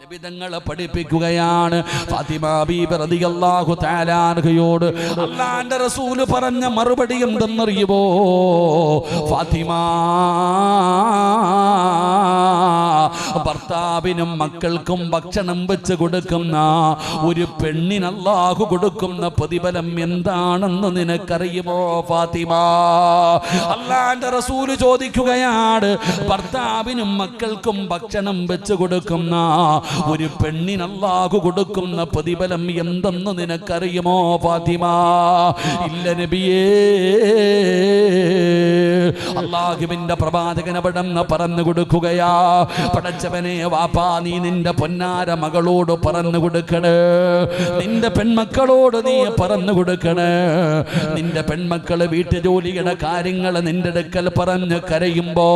നബിതങ്ങളെ പഠിപ്പിക്കുകയാണ്. ഫാത്തിമ ബീബി റളിയല്ലാഹു തആല അൻഹയോട് അല്ലാഹുവിന്റെ റസൂൽ പറഞ്ഞ മറുപടി എന്തെന്നറിയുമോ? ഫാത്തിമ, ഭർത്താവിനും മക്കൾക്കും ഭക്ഷണം വെച്ച് കൊടുക്കുന്ന ഒരു പെണ്ണിന് അല്ലാഹു കൊടുക്കുന്ന പ്രതിഫലം എന്താണെന്ന് നിനക്കറിയുമോ ഫാത്തിമ? അല്ലാഹുവിന്റെ റസൂൽ ചോദിക്കുകയാണ്, ഭർത്താവിനും മക്കൾക്കും ഭക്ഷണം വെച്ച് കൊടുക്കുന്ന ഒരു പെണ്ണിന് അല്ലാഹു കൊടുക്കുന്ന പ്രതിഫലം എന്തെന്ന് നിനക്കറിയുമോ ഫാത്തിമ? ഇല്ല നബിയേ. അല്ലാഹുവിന്റെ പ്രവാചകൻ അവിടെന്ന് പറഞ്ഞു കൊടുക്കുകയാ, പടച്ചവനെ വാപ്പാ, നീ നിന്റെ പൊന്നാര മകളോട് പറഞ്ഞു കൊടുക്കണേ, നിന്റെ പെൺമക്കളോട് നീ പറഞ്ഞു കൊടുക്കണേ. നിന്റെ പെൺമക്കള് വീട്ടുജോലിയുടെ കാര്യങ്ങൾ നിന്റെ അടുക്കൽ പറഞ്ഞ് കരയുമ്പോ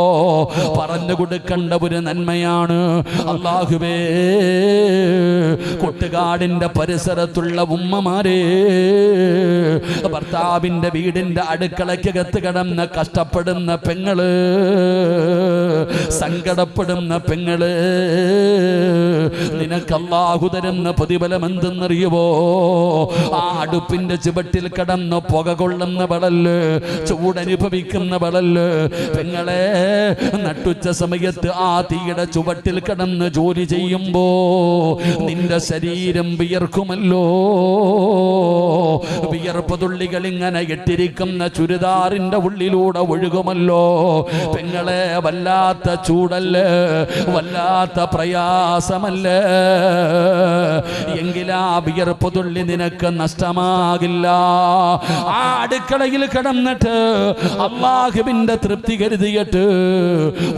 പറഞ്ഞു കൊടുക്കേണ്ട ഒരു നന്മയാണ്. അല്ലാഹുവേ, കൊട്ടുകാടിന്റെ പരിസരത്തുള്ള ഉമ്മമാരെ, ഭർത്താവിന്റെ വീടിന്റെ അടുക്കളയ്ക്കകത്ത് കിടന്ന് കഷ്ടപ്പെടുന്ന പെങ്ങള്, സങ്കടപ്പെടുന്ന പെങ്ങള്, നിനക്ക് അല്ലാഹു തരുന്ന പ്രതിഫലം എന്തെന്നറിയുവോ? ആ അടുപ്പിന്റെ ചുവട്ടിൽ കിടന്ന് പുക കൊള്ളുന്നവളല്ല, ചൂടനുഭവിക്കുന്നവളല്ല പെങ്ങളെ. നട്ടുച്ച സമയത്ത് ആ തീയുടെ ചുവട്ടിൽ കിടന്ന് ജോലി ചെയ്യുമ്പോ നിന്റെ ശരീരം വിയർക്കുമല്ലോ. വിയർപ്പ് തുള്ളികൾ ഇങ്ങനെ ഇട്ടിരിക്കുന്ന ചുരിദാറിന്റെ ഉള്ളിലൂടെ ഒഴുകുമല്ലോ പെങ്ങളെ. വല്ലാത്ത ചൂടല്ലേ, വല്ലാത്ത പ്രയാസമല്ലേ. എങ്കിലാ വിയർപ്പ് തുള്ളി നിനക്ക് നഷ്ടമാകില്ല. ആ അടുക്കളയിൽ കിടന്നിട്ട് അല്ലാഹുവിന്റെ തൃപ്തി കരുതിയിട്ട്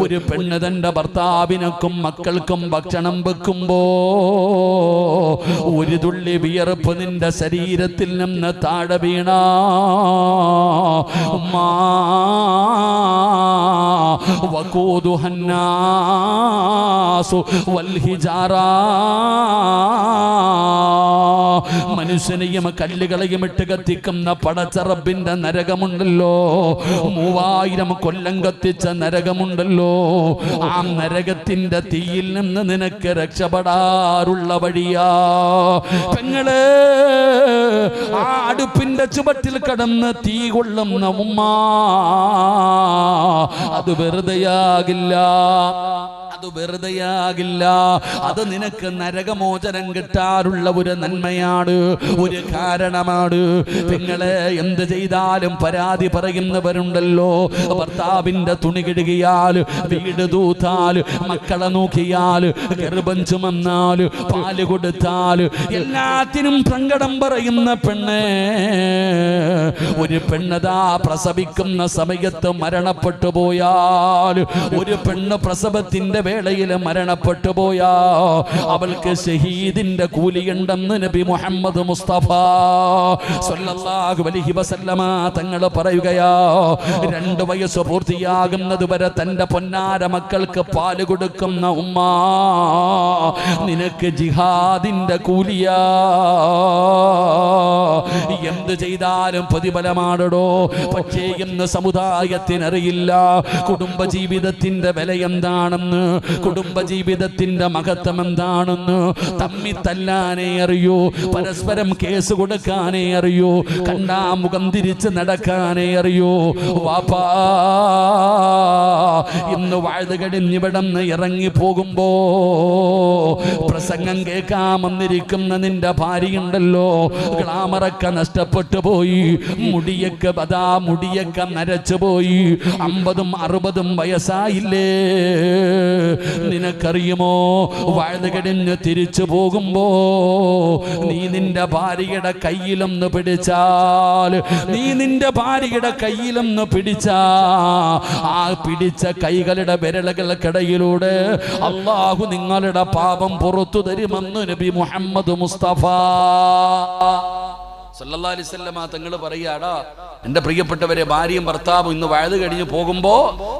ഒരു പെണ്ണ് തന്റെ ഭർത്താവിനക്കും മക്കൾക്കും ഭക്ഷണം വെക്കുമ്പോ ഒരു തുള്ളി വിയർപ്പ് നിന്റെ ശരീരത്തിൽ നിന്ന് താഴെ വീണ വഖൂദുഹന്നാസു വൽഹിജാറ, മനുഷ്യനെയും കല്ലുകളെയും ഇട്ട് കത്തിക്കുന്ന പടച്ച റബ്ബിന്റെ നരകമുണ്ടല്ലോ, 3000 കൊല്ലം കത്തിച്ച നരകമുണ്ടല്ലോ. ആ നരകത്തിന്റെ തീയിൽ നിന്ന് നിനക്ക് രക്ഷപ്പെടാറുള്ള വഴിയാ പെങ്ങളെ. ആ അടുപ്പിന്റെ ചുവട്ടിൽ കടന്ന് തീ കൊള്ളുന്ന ഉമ്മ, അത് വെറുതെയാകില്ല, അത് വെറുതെയാകില്ല. അത് നിനക്ക് നരകമോചനം കിട്ടാറുള്ള ഒരു നന്മയാണ്, ഒരു കാരണമാണ് പെങ്ങളെ. എന്ത് ചെയ്താലും പരാതി പറയുന്നവരുണ്ടല്ലോ. ഭർത്താവിന്റെ തുണി കിഴുകിയാൽ, വീട് തൂത്താൽ, മക്കളെ നോക്കിയാൽ, ഗർഭം ചുമന്നാൽ, പാല് കൊടുത്താൽ എല്ലാത്തിനും സങ്കടം പറയുന്ന പെണ്ണെ. ഒരു പെണ്ണതാ പ്രസവിക്കുന്ന സമയത്ത് മരണപ്പെട്ടു പോയാൽ, ഒരു പെണ്ണ് പ്രസവത്തിന്റെ വേളയിൽ മരണപ്പെട്ടു പോയാ അവൾക്ക് ഷഹീദിന്റെ കൂലിയുണ്ടെന്ന് നബി മുഹമ്മദ് മുസ്തഫ സല്ലല്ലാഹു അലൈഹി വസല്ലമ തങ്ങൾ പറയുകയാ. 2 വയസ്സ് പൂർത്തിയാകുന്നത് വരെ തന്റെ പൊന്നാര മക്കൾക്ക് പാല് കൊടുക്കുന്ന ഉമ്മ, നിനക്ക് ജിഹാദിന്റെ കൂലിയാ. എന്ത് ചെയ്താലും പ്രതിഫലമാണോ? പക്ഷേ ഇന്ന് സമുദായത്തിനറിയില്ല കുടുംബജീവിതത്തിന്റെ വില എന്താണെന്ന്, കുടുംബജീവിതത്തിന്റെ മഹത്വം എന്താണെന്ന്. തമ്മി തല്ലാനേ അറിയൂ, പരസ്പരം കേസ് കൊടുക്കാനേ അറിയൂ, കണ്ടാ മുഖം തിരിച്ച് നടക്കാനേ അറിയൂ. വാപ്പാ, ഇന്ന് വാഴ്ത് കഴിഞ്ഞിവിടന്ന് ഇറങ്ങി പോകുമ്പോ പ്രസംഗം കേൾക്കാൻ വന്നിരിക്കുന്ന നിന്റെ ഭാര്യയുണ്ടല്ലോ, ഗ്ലാമറൊക്കെ നഷ്ടപ്പെട്ടു പോയി, മുടിയൊക്കെ മുടിയൊക്കെ നരച്ചു പോയി, 50ഉം 60ഉം വയസ്സായില്ലേ. നിനക്കറിയുമോ, വാഴ്ത് കഴിഞ്ഞ് തിരിച്ചു പോകുമ്പോ നീ നിന്റെ ഭാര്യയുടെ കയ്യിലൊന്ന് പിടിച്ചാൽ, നീ നിന്റെ ഭാര്യയുടെ കയ്യിലൊന്ന് പിടിച്ചാ ആ പിടിച്ച കൈകളുടെ വിരലുകൾക്കിടയിലൂടെ അല്ലാഹു നിങ്ങളുടെ പാപം പുറത്തു തരുമെന്ന് നബി മുഹമ്മദ് മുസ്തഫ സല്ലല്ലാഹു അലൈഹി വസല്ലമ തങ്ങൾ പറയാടാ, എൻ്റെ പ്രിയപ്പെട്ടവരെ, ഭാര്യയും ഭർത്താവും ഇന്ന് വഴുത് കഴിഞ്ഞ് പോകുമ്പോ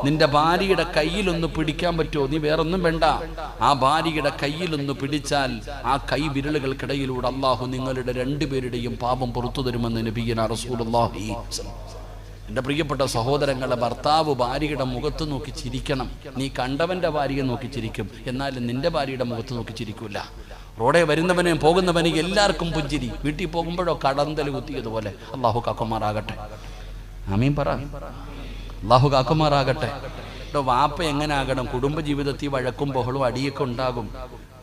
നിന്റെ ഭാര്യയുടെ കയ്യിലൊന്ന് പിടിക്കാൻ പറ്റുമോ? നീ വേറൊന്നും വേണ്ട, ആ ഭാര്യയുടെ കയ്യിലൊന്ന് പിടിച്ചാൽ ആ കൈ വിരലുകൾക്കിടയിലൂടെ അല്ലാഹു നിങ്ങളുടെ 2 പേരുടെയും പാപം പുറത്തു തരുമെന്ന് നബിയനാ റസൂലുള്ളാഹി. എൻ്റെ പ്രിയപ്പെട്ട സഹോദരങ്ങളെ, ഭർത്താവ് ഭാര്യയുടെ മുഖത്ത് നോക്കി ചിരിക്കണം. നീ കണ്ടവൻ്റെ ഭാര്യയെ നോക്കി ചിരിക്കും, എന്നാലും നിന്റെ ഭാര്യയുടെ മുഖത്ത് നോക്കി ചിരിക്കൂല. റോഡെ വരുന്നവനെയും പോകുന്നവനെയും എല്ലാവർക്കും പുഞ്ചിരി, വീട്ടിൽ പോകുമ്പോഴോ കടന്തൽ കുത്തിയതുപോലെ. അള്ളാഹു കാക്കുമാറാകട്ടെ. ആമീൻ പറ. അള്ളാഹു കാക്കുമാറാകട്ടെ. വാപ്പ എങ്ങനെ ആകണം? കുടുംബജീവിതത്തിൽ വഴക്കും ബഹളും അടിയൊക്കെ ഉണ്ടാകും.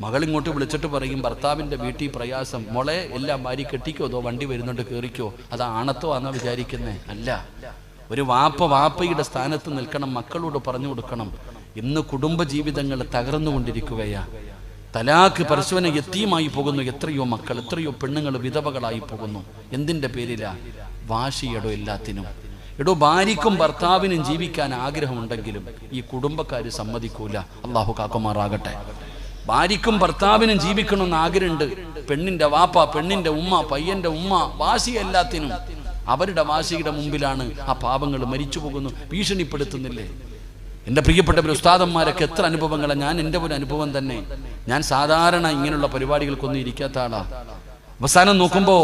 മകളിങ്ങോട്ട് വിളിച്ചിട്ട് പറയും, ഭർത്താവിൻ്റെ വീട്ടിൽ പ്രയാസം, മോളെ എല്ലാം ഭാര്യ കെട്ടിക്കോ, അതോ വണ്ടി വരുന്നുണ്ട് കയറിക്കോ. അത് ആണത്തോ ആണെന്ന് വിചാരിക്കുന്നേ? അല്ല. ഒരു വാപ്പയുടെ സ്ഥാനത്ത് നിൽക്കണം, മക്കളോട് പറഞ്ഞു കൊടുക്കണം. ഇന്ന് കുടുംബജീവിതങ്ങൾ തകർന്നുകൊണ്ടിരിക്കുകയാ. തലാക്ക് പരസ്പരം യത്തീമായി പോകുന്നു. എത്രയോ മക്കൾ, എത്രയോ പെണ്ണുങ്ങൾ വിധവകളായി പോകുന്നു. എന്തിൻ്റെ പേരിലാ? വാശിയടോ എല്ലാത്തിനും. എടോ, ഭാര്യയ്ക്കും ഭർത്താവിനും ജീവിക്കാൻ ആഗ്രഹമുണ്ടെങ്കിലും ഈ കുടുംബക്കാർ സമ്മതിക്കൂല. അള്ളാഹു കാക്കുമാറാകട്ടെ. ഭാര്യയ്ക്കും ഭർത്താവിനും ജീവിക്കണമെന്ന് ആഗ്രഹമുണ്ട്. പെണ്ണിന്റെ വാപ്പ, പെണ്ണിന്റെ ഉമ്മ, പയ്യന്റെ ഉമ്മ, വാശി എല്ലാത്തിനും. അവരുടെ വാശിയുടെ മുമ്പിലാണ് ആ പാപങ്ങൾ മരിച്ചു പോകുന്നു. ഭീഷണിപ്പെടുത്തുന്നില്ലേ? എൻ്റെ പ്രിയപ്പെട്ടവർ, ഉസ്താദന്മാരൊക്കെ എത്ര അനുഭവങ്ങളാണ്. ഞാൻ എൻ്റെ ഒരു അനുഭവം തന്നെ. ഞാൻ സാധാരണ ഇങ്ങനെയുള്ള പരിപാടികൾക്കൊന്നും ഇരിക്കാത്ത ആളാ. അവസാനം നോക്കുമ്പോൾ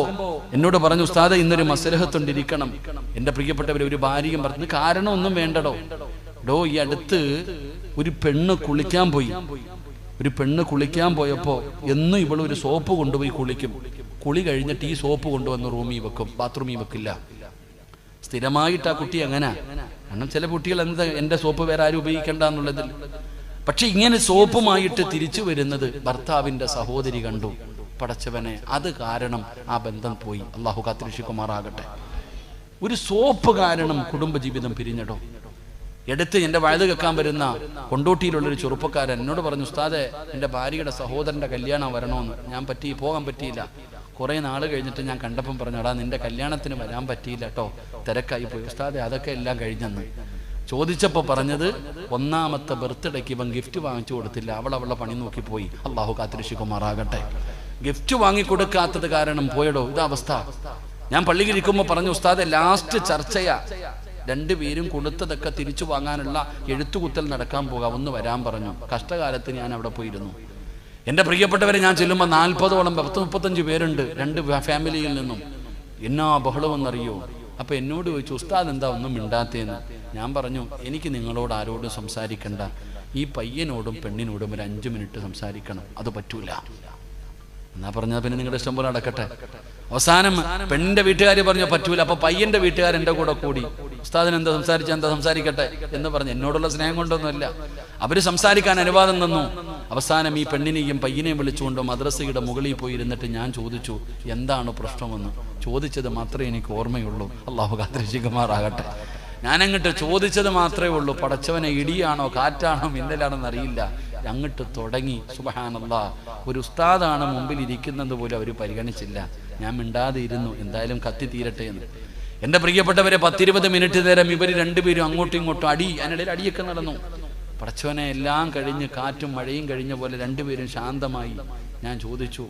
എന്നോട് പറഞ്ഞു, ഉസ്താദ് ഇന്നൊരു മസ്ലഹത്തുണ്ടിരിക്കണം. എൻ്റെ പ്രിയപ്പെട്ടവർ, ഒരു ഭാര്യയും പറഞ്ഞു, കാരണമൊന്നും വേണ്ടടോ. ഡോ, ഈ അടുത്ത് ഒരു പെണ്ണ് കുളിക്കാൻ പോയി. ഒരു പെണ്ണ് കുളിക്കാൻ പോയപ്പോൾ എന്നും ഇവളൊരു സോപ്പ് കൊണ്ടുപോയി കുളിക്കും. കുളി കഴിഞ്ഞിട്ട് ഈ സോപ്പ് കൊണ്ടുവന്ന് റൂമിൽ വെക്കും, ബാത്റൂമിൽ വെക്കില്ല. സ്ഥിരമായിട്ട് ആ കുട്ടി അങ്ങനെ. കാരണം ചില കുട്ടികൾ എന്താ, എൻ്റെ സോപ്പ് വേറെ ആരും ഉപയോഗിക്കണ്ട എന്നുള്ളതിൽ. പക്ഷെ ഇങ്ങനെ സോപ്പുമായിട്ട് തിരിച്ചു വരുന്നത് ഭർത്താവിൻ്റെ സഹോദരി കണ്ടു. പടച്ചവനെ, അത് കാരണം ആ ബന്ധം പോയി. അള്ളാഹു കാത്തിരക്ഷിക്കുമാറാകട്ടെ. ഒരു സോപ്പ് കാരണം കുടുംബജീവിതം പിരിഞ്ഞടോ. എടുത്ത് എൻ്റെ വഴുത് കേൾക്കാൻ വരുന്ന കൊണ്ടോട്ടിയിലുള്ളൊരു ചെറുപ്പക്കാരൻ എന്നോട് പറഞ്ഞു, ഉസ്താദെ എൻ്റെ ഭാര്യയുടെ സഹോദരൻ്റെ കല്യാണം വരണമെന്ന്. ഞാൻ പോകാൻ പറ്റിയില്ല. കുറേ നാൾ കഴിഞ്ഞിട്ട് ഞാൻ കണ്ടപ്പം പറഞ്ഞു, എടാ നിന്റെ കല്യാണത്തിന് വരാൻ പറ്റിയില്ല കേട്ടോ, തിരക്കായി പോയി. ഉസ്താദെ അതൊക്കെ എല്ലാം കഴിഞ്ഞെന്ന് ചോദിച്ചപ്പോൾ പറഞ്ഞത്, ഒന്നാമത്തെ ബർത്ത്ഡേക്ക് ഇവൻ ഗിഫ്റ്റ് വാങ്ങിച്ചു കൊടുത്തില്ല, അവളുടെ പണി നോക്കി പോയി. അള്ളാഹു കാത്തിരക്ഷിക്കുമാറാകട്ടെ. ഗിഫ്റ്റ് വാങ്ങിക്കൊടുക്കാത്തത് കാരണം പോയടോ ഇതവസ്ഥ. ഞാൻ പള്ളിയിൽ ഇരിക്കുമ്പോൾ പറഞ്ഞു, ഉസ്താദെ ലാസ്റ്റ് ചർച്ചയാ, രണ്ടുപേരും കൊടുത്തതൊക്കെ തിരിച്ചു വാങ്ങാനുള്ള എഴുത്തുകുത്തൽ നടക്കാൻ പോകാം, ഒന്ന് വരാൻ പറഞ്ഞു. കഷ്ടകാലത്ത് ഞാൻ അവിടെ പോയിരുന്നു. എൻ്റെ പ്രിയപ്പെട്ടവരെ, ഞാൻ ചെല്ലുമ്പോൾ 40ഓളം 35 പേരുണ്ട്, 2 ഫാമിലിയിൽ നിന്നും. എന്നാ ബഹളമെന്നറിയോ? അപ്പോൾ എന്നോട് ചോദിച്ചു, ഉസ്താദ് എന്താ ഒന്നും മിണ്ടാത്തേന്ന്. ഞാൻ പറഞ്ഞു, എനിക്ക് നിങ്ങളോട് ആരോടും സംസാരിക്കണ്ട, ഈ പയ്യനോടും പെണ്ണിനോടും ഒരു 5 മിനിറ്റ് സംസാരിക്കണം. അത് പറ്റൂല എന്നാ പറഞ്ഞാൽ പിന്നെ നിങ്ങളുടെ ഇഷ്ടം പോലെ നടക്കട്ടെ. അവസാനം പെണ്ണിന്റെ വീട്ടുകാർ പറഞ്ഞു പറ്റൂല. അപ്പൊ പയ്യന്റെ വീട്ടുകാർ എൻ്റെ കൂടെ കൂടി, ഉസ്താദിന് എന്താ സംസാരിക്കട്ടെ എന്ന് പറഞ്ഞു. എന്നോടുള്ള സ്നേഹം കൊണ്ടൊന്നുമല്ല, അവര് സംസാരിക്കാൻ അനുവാദം തന്നു. അവസാനം ഈ പെണ്ണിനെയും പയ്യനെയും വിളിച്ചുകൊണ്ട് മദ്രസയുടെ മുകളിൽ പോയി ഇരുന്നിട്ട് ഞാൻ ചോദിച്ചു, എന്താണ് പ്രശ്നമെന്ന്. ചോദിച്ചത് മാത്രമേ എനിക്ക് ഓർമ്മയുള്ളൂ. അള്ളാഹു കാത്തിരക്ഷിക്കുമാറാകട്ടെ. ഞാനങ്ങോട്ട് ചോദിച്ചത് മാത്രമേ ഉള്ളൂ. പടച്ചവനെ, ഇടിയാണോ കാറ്റാണോ മിന്നലാണെന്ന് അറിയില്ല. അങ്ങോട്ട് തുടങ്ങി. സുബ്ഹാനല്ലാഹ്, ഒരു ഉസ്താദാണ് മുമ്പിൽ ഇരിക്കുന്നത് പോലും അവർ പരിഗണിച്ചില്ല. ഞാൻ മിണ്ടാതെ ഇരുന്നു, എന്തായാലും കത്തി തീരട്ടെ എന്ന്. എൻ്റെ പ്രിയപ്പെട്ടവരെ, 10-20 മിനിറ്റ് നേരം ഇവർ രണ്ടുപേരും അങ്ങോട്ടും ഇങ്ങോട്ടും അതിനിടയിൽ അടിയൊക്കെ നടന്നു. പടച്ചവനെ, എല്ലാം കഴിഞ്ഞ് കാറ്റും മഴയും കഴിഞ്ഞ പോലെ രണ്ടുപേരും ശാന്തമായി. ഞാൻ ചോദിച്ചു,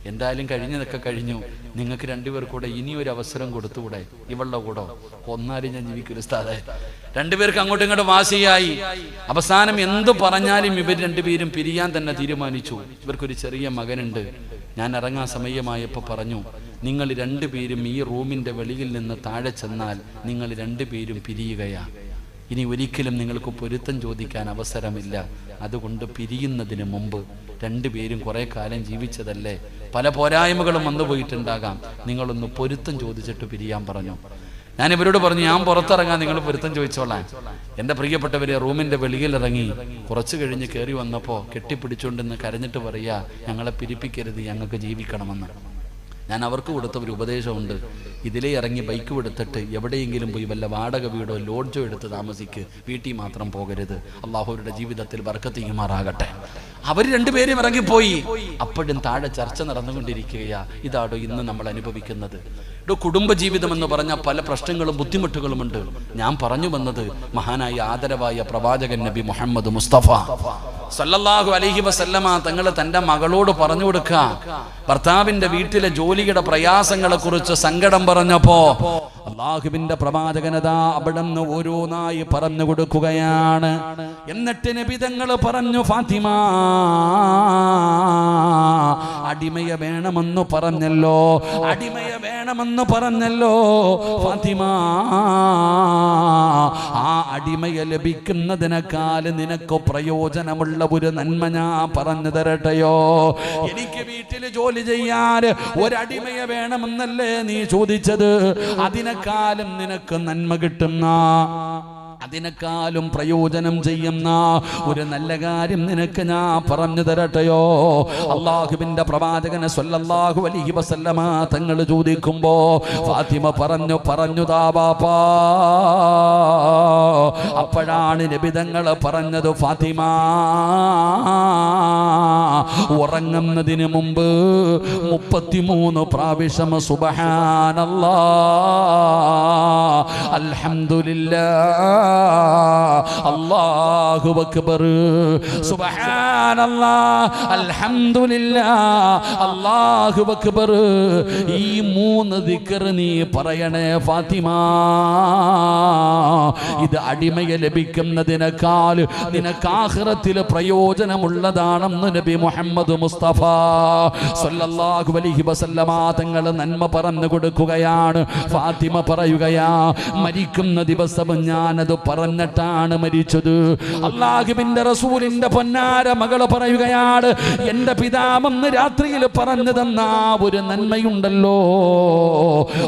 എന്തായാലും കഴിഞ്ഞതൊക്കെ കഴിഞ്ഞു, നിങ്ങൾക്ക് രണ്ടുപേർക്കൂടെ ഇനിയൊരു അവസരം കൊടുത്തുകൂടെ? ഇവളുടെ കൂടെ ഒന്നാലും ഞാൻ ജീവിക്കൊരു ഉസ്താദേ. രണ്ടുപേർക്ക് അങ്ങോട്ടും ഇങ്ങോട്ടും വാശിയായി. അവസാനം എന്തു പറഞ്ഞാലും ഇവർ രണ്ടുപേരും പിരിയാൻ തന്നെ തീരുമാനിച്ചു. ഇവർക്കൊരു ചെറിയ മകനുണ്ട്. ഞാൻ ഇറങ്ങാൻ സമയമായപ്പോൾ പറഞ്ഞു, നിങ്ങൾ രണ്ടുപേരും ഈ റൂമിൻ്റെ വെളിയിൽ നിന്ന് താഴെ ചെന്നാൽ നിങ്ങൾ രണ്ടുപേരും പിരിയുകയാ. ഇനി ഒരിക്കലും നിങ്ങൾക്ക് പൊരുത്തം ചോദിക്കാൻ അവസരമില്ല. അതുകൊണ്ട് പിരിയുന്നതിന് മുമ്പ് രണ്ടുപേരും കുറേ കാലം ജീവിച്ചതല്ലേ, പല പോരായ്മകളും വന്നു പോയിട്ടുണ്ടാകാം, നിങ്ങളൊന്ന് പൊരുത്തം ചോദിച്ചിട്ട് പിരിയാൻ പറഞ്ഞു. ഞാൻ ഇവരോട് പറഞ്ഞു, ഞാൻ പുറത്തിറങ്ങാൻ, നിങ്ങൾ പൊരുത്തം ചോദിച്ചോളാൻ. എൻ്റെ പ്രിയപ്പെട്ടവരെ, റൂമിൻ്റെ വെളിയിലിറങ്ങി കുറച്ച് കഴിഞ്ഞ് കയറി വന്നപ്പോൾ കെട്ടിപ്പിടിച്ചുകൊണ്ടെന്ന് കരഞ്ഞിട്ട് പറയുക, ഞങ്ങളെ പിരിപ്പിക്കരുത്, ഞങ്ങൾക്ക് ജീവിക്കണമെന്ന്. ഞാൻ അവർക്ക് കൊടുത്ത ഒരു ഉപദേശമുണ്ട്, ഇതിലേ ഇറങ്ങി ബൈക്ക് എടുത്തിട്ട് എവിടെയെങ്കിലും പോയി വല്ല വാടക വീടോ ലോഡ്ജോ എടുത്ത് താമസിക്ക്, വീട്ടിൽ മാത്രം പോകരുത്. അള്ളാഹുവിന്റെ ജീവിതത്തിൽ ബർക്കത്ത് ചെയ്യുമാറാകട്ടെ. അവർ രണ്ടുപേരും ഇറങ്ങിപ്പോയി. അപ്പോഴും താഴെ ചർച്ച നടന്നുകൊണ്ടിരിക്കുകയാ. ഇതാടോ ഇന്ന് നമ്മൾ അനുഭവിക്കുന്നത്. കുടുംബജീവിതം എന്ന് പറഞ്ഞാൽ പല പ്രശ്നങ്ങളും ബുദ്ധിമുട്ടുകളുമുണ്ട്. ഞാൻ പറഞ്ഞു വന്നത്, മഹാനായ ആദരവായ പ്രവാചകൻ നബി മുഹമ്മദ് മുസ്തഫ സല്ലല്ലാഹു അലൈഹി വസല്ലമ തങ്ങൾ തന്റെ മകളോട് പറഞ്ഞു കൊടുക്കുക, ഭർത്താവിന്റെ വീട്ടിലെ ജോലിയുടെ പ്രയാസങ്ങളെ കുറിച്ച് സങ്കടം പറഞ്ഞപ്പോ അള്ളാഹുവിന്റെ പ്രവാചകനതാ അവിടെ നിന്ന് ഓരോന്നായി പറഞ്ഞു കൊടുക്കുകയാണ്. എന്നിട്ട് നബി തങ്ങൾ പറഞ്ഞു, ഫാത്തിമ, അടിമയെ വേണമെന്ന് പറഞ്ഞല്ലോ, അടിമയെ വേണം വേണമെന്ന് പറഞ്ഞല്ലോ ഫാത്തിമ. ആ അടിമയെ ലഭിക്കുന്നതിനേക്കാൾ നിനക്ക് പ്രയോജനമുള്ള ഒരു നന്മ ഞാൻ പറഞ്ഞു തരട്ടെയോ? എനിക്ക് വീട്ടിൽ ജോലി ചെയ്യാൻ ഒരടിമയെ വേണമെന്നല്ലേ നീ ചോദിച്ചത്? അതിനേക്കാളും നിനക്ക് നന്മ കിട്ടുന്ന, അതിനേക്കാളും പ്രയോജനം ചെയ്യുന്ന ഒരു നല്ല കാര്യം നിനക്ക് ഞാൻ പറഞ്ഞു തരട്ടെയോ? അള്ളാഹുവിന്റെ പ്രവാചകൻ സ്വല്ലല്ലാഹു അലൈഹി വസല്ലമ തങ്ങൾ ചോദിക്കുമ്പോ ഫാത്തിമ പറഞ്ഞു താ ബാപ്പാ. അപ്പോഴാണ് നബി തങ്ങൾ പറഞ്ഞത്, ഫാത്തിമ ഉറങ്ങുന്നതിന് മുമ്പ് 33 പ്രാവശ്യം സുബ്ഹാനല്ലാഹ്, അൽഹംദുലില്ലാഹ്, അല്ലാഹു അക്ബർ, സുബ്ഹാനല്ലാഹ്, അൽഹംദുലില്ലാഹ്, അല്ലാഹു അക്ബർ. ഈ 3 ദിക്ർ നീ പറയണേ ഫാത്തിമ. ഇത് അടിമയെ ലഭിക്കുന്നതിനേക്കാൾ നിനക്ക് ആഖിറത്തിൽ പ്രയോജനമുള്ളതാണെന്ന് നബി മുഹമ്മദ് മുസ്തഫ സ്വല്ലല്ലാഹു അലൈഹി വസല്ലമ തങ്ങൾ നന്മ പറഞ്ഞു കൊടുക്കുകയാണ്. ഫാത്തിമ പറയുകയാ, മരിക്കുന്ന ദിവസം ഞാനത് പറഞ്ഞിട്ടാണ് മരിച്ചത്. അല്ലാഹുവിന്റെ റസൂലിന്റെ പൊന്നാര മകൾ പറയുകയാണ്, എന്റെ പിതാവെന്ന് രാത്രിയിൽ പറഞ്ഞു തന്ന ഒരു നന്മയുണ്ടല്ലോ,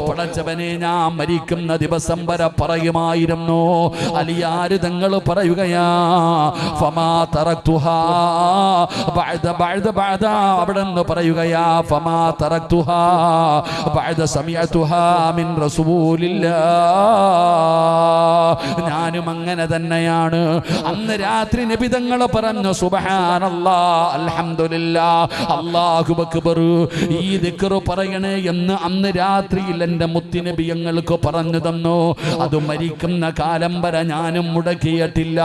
പടച്ചവനെ ഞാൻ മരിക്കുന്ന ദിവസം വരെ പറയുമായിരുന്നു. അലിയാര് തങ്ങൾ പറയുകയാ, ഫമാ തറക്തുഹാ ബഅദ അവിടെ നിന്ന് പറയുകയാ, ഫമാ തറക്തുഹാ ബഅദ സമിഅതുഹാ മിൻ റസൂലില്ലാഹ്. ഞാനും അങ്ങനെ തന്നെയാണ്. അന്ന് രാത്രി നബി തങ്ങൾ പറഞ്ഞു സുബ്ഹാനല്ലാഹ്, അൽഹംദുലില്ലാഹ്, അല്ലാഹു അക്ബർ, ഈ ദിക്ർ പറയണേ എന്ന് അന്ന് രാത്രിയിൽ എൻ്റെ മുത്തുനബി ഞങ്ങൾക്ക് പറഞ്ഞു തന്നു. അത് മരിക്കുന്ന കാലം വരെ ഞാനും മുടക്കിയിട്ടില്ല.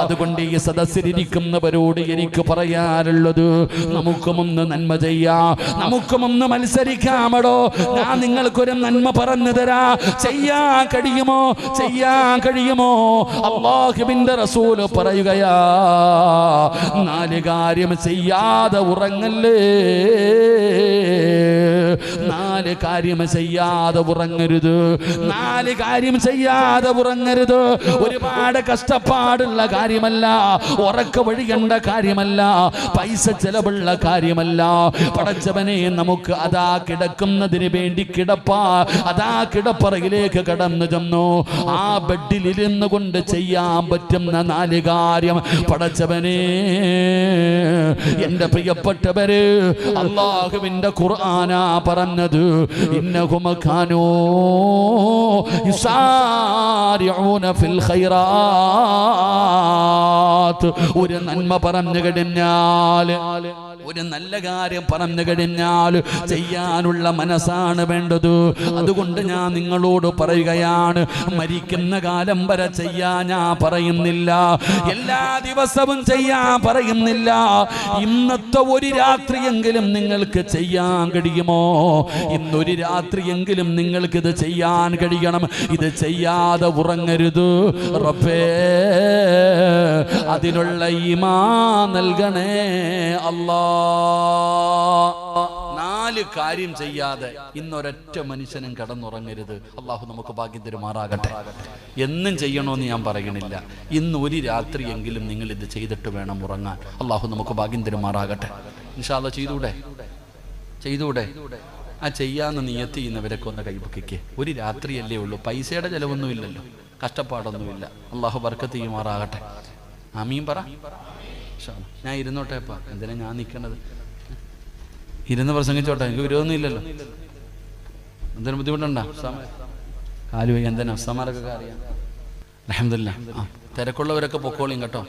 അതുകൊണ്ട് ഈ സദസ്സിലിരിക്കുന്നവരോട് എനിക്ക് പറയാനുള്ളത്, നമുക്കുമൊന്ന് നന്മ ചെയ്യാം, നമുക്കുമൊന്ന് മത്സരിക്കാമടോ. ഞാൻ നിങ്ങൾക്കൊരു നന്മ പറഞ്ഞു തരാ, ചെയ്യാൻ കഴിയുമോ? ചെയ്യാൻ കഴിയുമോ? അല്ലാഹുവിന്റെ റസൂൽ പറയുകയാ, 4 കാര്യം ചെയ്യാതെ ഉറങ്ങല്ലേ, 4 കാര്യം ചെയ്യാതെ ഉറങ്ങരുത്, 4 കാര്യം ചെയ്യാതെ ഉറങ്ങരുത്. ഒരുപാട് കഷ്ടപ്പാടുള്ള കാര്യമല്ല, ഉറക്ക വഴിയേണ്ട കാര്യമല്ല, പൈസ ചെലവുള്ള കാര്യമല്ല. പടച്ചവനെ നമുക്ക് അതാ കിടക്കുന്നതിന് വേണ്ടി അതാ കിടപ്പറയിലേക്ക് കടന്നു ചെന്നു. ആ ബെഡിലിരുന്ന് കൊണ്ട് ചെയ്യാൻ പറ്റുന്ന 4 കാര്യം പടച്ചവനെ, എന്റെ പ്രിയപ്പെട്ടവര്, അല്ലാഹുവിന്റെ ഖുർആനാ പറഞ്ഞത്, ഇന്നഹും കാനൂ യുസാരിഊന ഫിൽ ഖൈറാത്ത്. ഒരു നന്മ പറഞ്ഞു കഴിഞ്ഞാൽ, ഒരു നല്ല കാര്യം പറഞ്ഞു കഴിഞ്ഞാൽ ചെയ്യാനുള്ള മനസ്സാണ് വേണ്ടത്. അതുകൊണ്ട് ഞാൻ നിങ്ങളോട് പറയുകയാണ്, മരിക്കുന്ന കാലം വരെ ചെയ്യാൻ ഞാൻ പറയുന്നില്ല, എല്ലാ ദിവസവും ചെയ്യാൻ പറയുന്നില്ല. ഇന്നത്തെ ഒരു രാത്രിയെങ്കിലും നിങ്ങൾക്ക് ചെയ്യാൻ കഴിയുമോ? ഇന്നൊരു രാത്രിയെങ്കിലും നിങ്ങൾക്ക് ഇത് ചെയ്യാൻ കഴിയണം. ഇത് ചെയ്യാതെ ഉറങ്ങരുത്. റബ്ബേ, അതിനുള്ള ഈമാൻ നൽകണേ അല്ലാ. 4 കാര്യം ചെയ്യാതെ ഇന്നൊരൊറ്റ മനുഷ്യനും കടന്നുറങ്ങരുത്. അള്ളാഹു നമുക്ക് ഭാഗ്യം തരുമാറാകട്ടെ. എന്നും ചെയ്യണമെന്ന് ഞാൻ പറയണില്ല, ഇന്ന് ഒരു രാത്രിയെങ്കിലും നിങ്ങൾ ഇത് ചെയ്തിട്ട് വേണം ഉറങ്ങാൻ. അള്ളാഹു നമുക്ക് ഭാഗ്യം തരുമാറാകട്ടെ. ഇൻഷാ അല്ലാഹ് ചെയ്തൂടെ? ആ ചെയ്യാന്ന് നിയത്ത് ചെയ്യുന്നവരൊക്കെ ഒന്ന് കൈപൊക്കിക്ക്. ഒരു രാത്രിയല്ലേ ഉള്ളൂ, പൈസയുടെ ചിലവൊന്നും ഇല്ലല്ലോ, കഷ്ടപ്പാടൊന്നുമില്ല. അള്ളാഹു ബർക്കത്ത് ചെയ്യുമാറാകട്ടെ. ആമീൻ പറ. ഞാൻ ഇരുന്നോട്ടെപ്പാ, എന്തിനാ ഞാൻ നിൽക്കണത്? ഇരുന്ന് പ്രസംഗിച്ചോട്ടെ, എനിക്ക് വിരോധമൊന്നും ഇല്ലല്ലോ. എന്തിനും ബുദ്ധിമുട്ടുണ്ടോ? കാല് വയ്യ, എന്തിനാ അഫ്സമാരൊക്കെ അറിയാം. അൽഹംദുലില്ലാഹ്. തിരക്കുള്ളവരൊക്കെ പൊക്കോളിയും കേട്ടോ.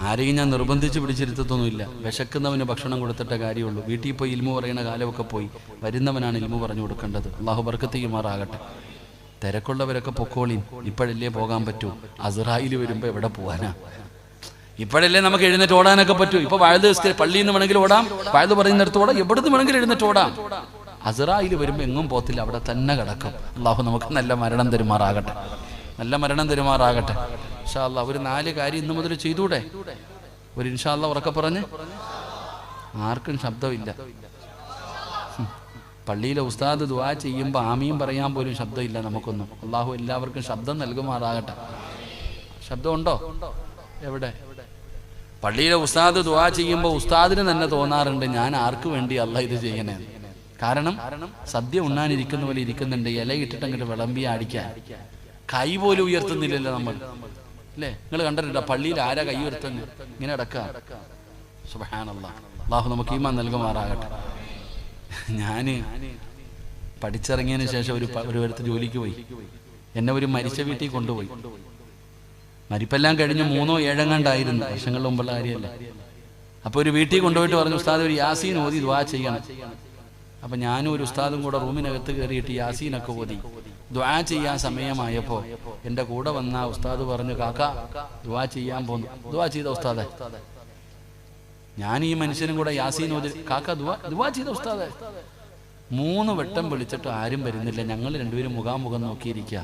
ആരെയും ഞാൻ നിർബന്ധിച്ച് പിടിച്ചിരുത്തൊന്നുമില്ല. വിശക്കുന്നവന് ഭക്ഷണം കൊടുത്തിട്ടേ കാര്യമുള്ളൂ. വീട്ടിൽ പോയി ഇൽമു പറയുന്ന കാലമൊക്കെ പോയി, വരുന്നവനാണ് ഇൽമു പറഞ്ഞു കൊടുക്കേണ്ടത്. അള്ളാഹു ബർക്കത്ത് ചെയ്യുമാറാകട്ടെ. തിരക്കുള്ളവരൊക്കെ പൊക്കോളിയും. ഇപ്പോഴല്ലേ പോകാൻ പറ്റൂ, അസ്റായിൽ വരുമ്പോൾ എവിടെ പോകാനാ? ഇപ്പോഴല്ലേ നമുക്ക് എഴുന്നേറ്റ് ഓടാനൊക്കെ പറ്റൂ. ഇപ്പൊ വഴുത് പള്ളിയിൽ നിന്ന് വേണമെങ്കിൽ ഓടാം, വഴുത് പറയുന്നിടത്ത് ഓടാം, എവിടുന്ന് വേണമെങ്കിലും എഴുന്നേറ്റ് ഓടാം. അസ്റായിൽ വരുമ്പോൾ എങ്ങും പോത്തില്ല, അവിടെ തന്നെ കിടക്കും. അള്ളാഹു നമുക്ക് നല്ല മരണം തരുമാറാകട്ടെ, നല്ല മരണം തരുമാറാകട്ടെ. ഇൻഷാ അല്ലാഹ് ഒരു 4 കാര്യം ഇന്ന് മുതൽ ചെയ്തൂടെ? ഒരു ഇൻഷാ അല്ലാഹ് ഉറക്കെ പറഞ്ഞ്. ആർക്കും ശബ്ദമില്ല. പള്ളിയിലെ ഉസ്താദ് ദുആ ചെയ്യുമ്പോൾ ആമീൻ പറയാൻ പോലും ശബ്ദമില്ല നമുക്കൊന്നും. അള്ളാഹു എല്ലാവർക്കും ശബ്ദം നൽകുമാറാകട്ടെ. ശബ്ദമുണ്ടോ? എവിടെ? പള്ളിയിലെ ഉസ്താദ് ദുആ ചെയ്യുമ്പോൾ ഉസ്താദിന് തന്നെ തോന്നാറുണ്ട് ഞാൻ ആർക്ക് വേണ്ടി അല്ല ഇത് ചെയ്യണേ. കാരണം സദ്യ ഉണ്ണാനിരിക്കുന്ന പോലെ ഇരിക്കുന്നുണ്ട്, ഇലയിട്ടിട്ട് അങ്ങോട്ട് വിളമ്പി അടിക്കാൻ. കൈ പോലും ഉയർത്തുന്നില്ലല്ലോ നമ്മൾ, അല്ലേ? നിങ്ങൾ കണ്ടിട്ടുണ്ടോ പള്ളിയിൽ ആരാ കൈ ഉയർത്തുന്നത്? ഇങ്ങനെ അടക്കാം. സുബ്ഹാനല്ലാഹ്. അള്ളാഹു നമുക്ക് ഈമാൻ നൽകുമാറാകട്ടെ. ഞാൻ പഠിച്ചിറങ്ങിയതിന് ശേഷം ഒരു ജോലിക്ക് പോയി. എന്നെ ഒരു മരിച്ച വീട്ടിൽ കൊണ്ടുപോയി. മരിപ്പെല്ലാം കഴിഞ്ഞ് 3 or 7 കണ്ടായിരുന്നു, വർഷങ്ങളുടെ മുമ്പുള്ള കാര്യമല്ല. അപ്പോൾ ഒരു വീട്ടിൽ കൊണ്ടുപോയിട്ട് പറഞ്ഞു ഉസ്താദ് ഒരു യാസീൻ ഓതി ദുആ ചെയ്യണം. അപ്പം ഞാനും ഒരു ഉസ്താദും കൂടെ റൂമിനകത്ത് കയറിയിട്ട് യാസീനൊക്കെ ഓതി ദുആ ചെയ്യാൻ സമയമായപ്പോൾ എൻ്റെ കൂടെ വന്ന ഉസ്താദ് പറഞ്ഞു കാക്ക ദുആ ചെയ്യാൻ പോന്നു. ദുആ ചെയ്ത ഉസ്താദെ. ഞാൻ ഈ മനുഷ്യനും കൂടെ യാസീൻ ഓതി കാക്ക ദുആ ചെയ്ത ഉസ്താദെ. 3 വട്ടം വിളിച്ചിട്ട് ആരും വരുന്നില്ല. ഞങ്ങൾ രണ്ടുപേരും മുഖാമുഖം നോക്കിയിരിക്കുക.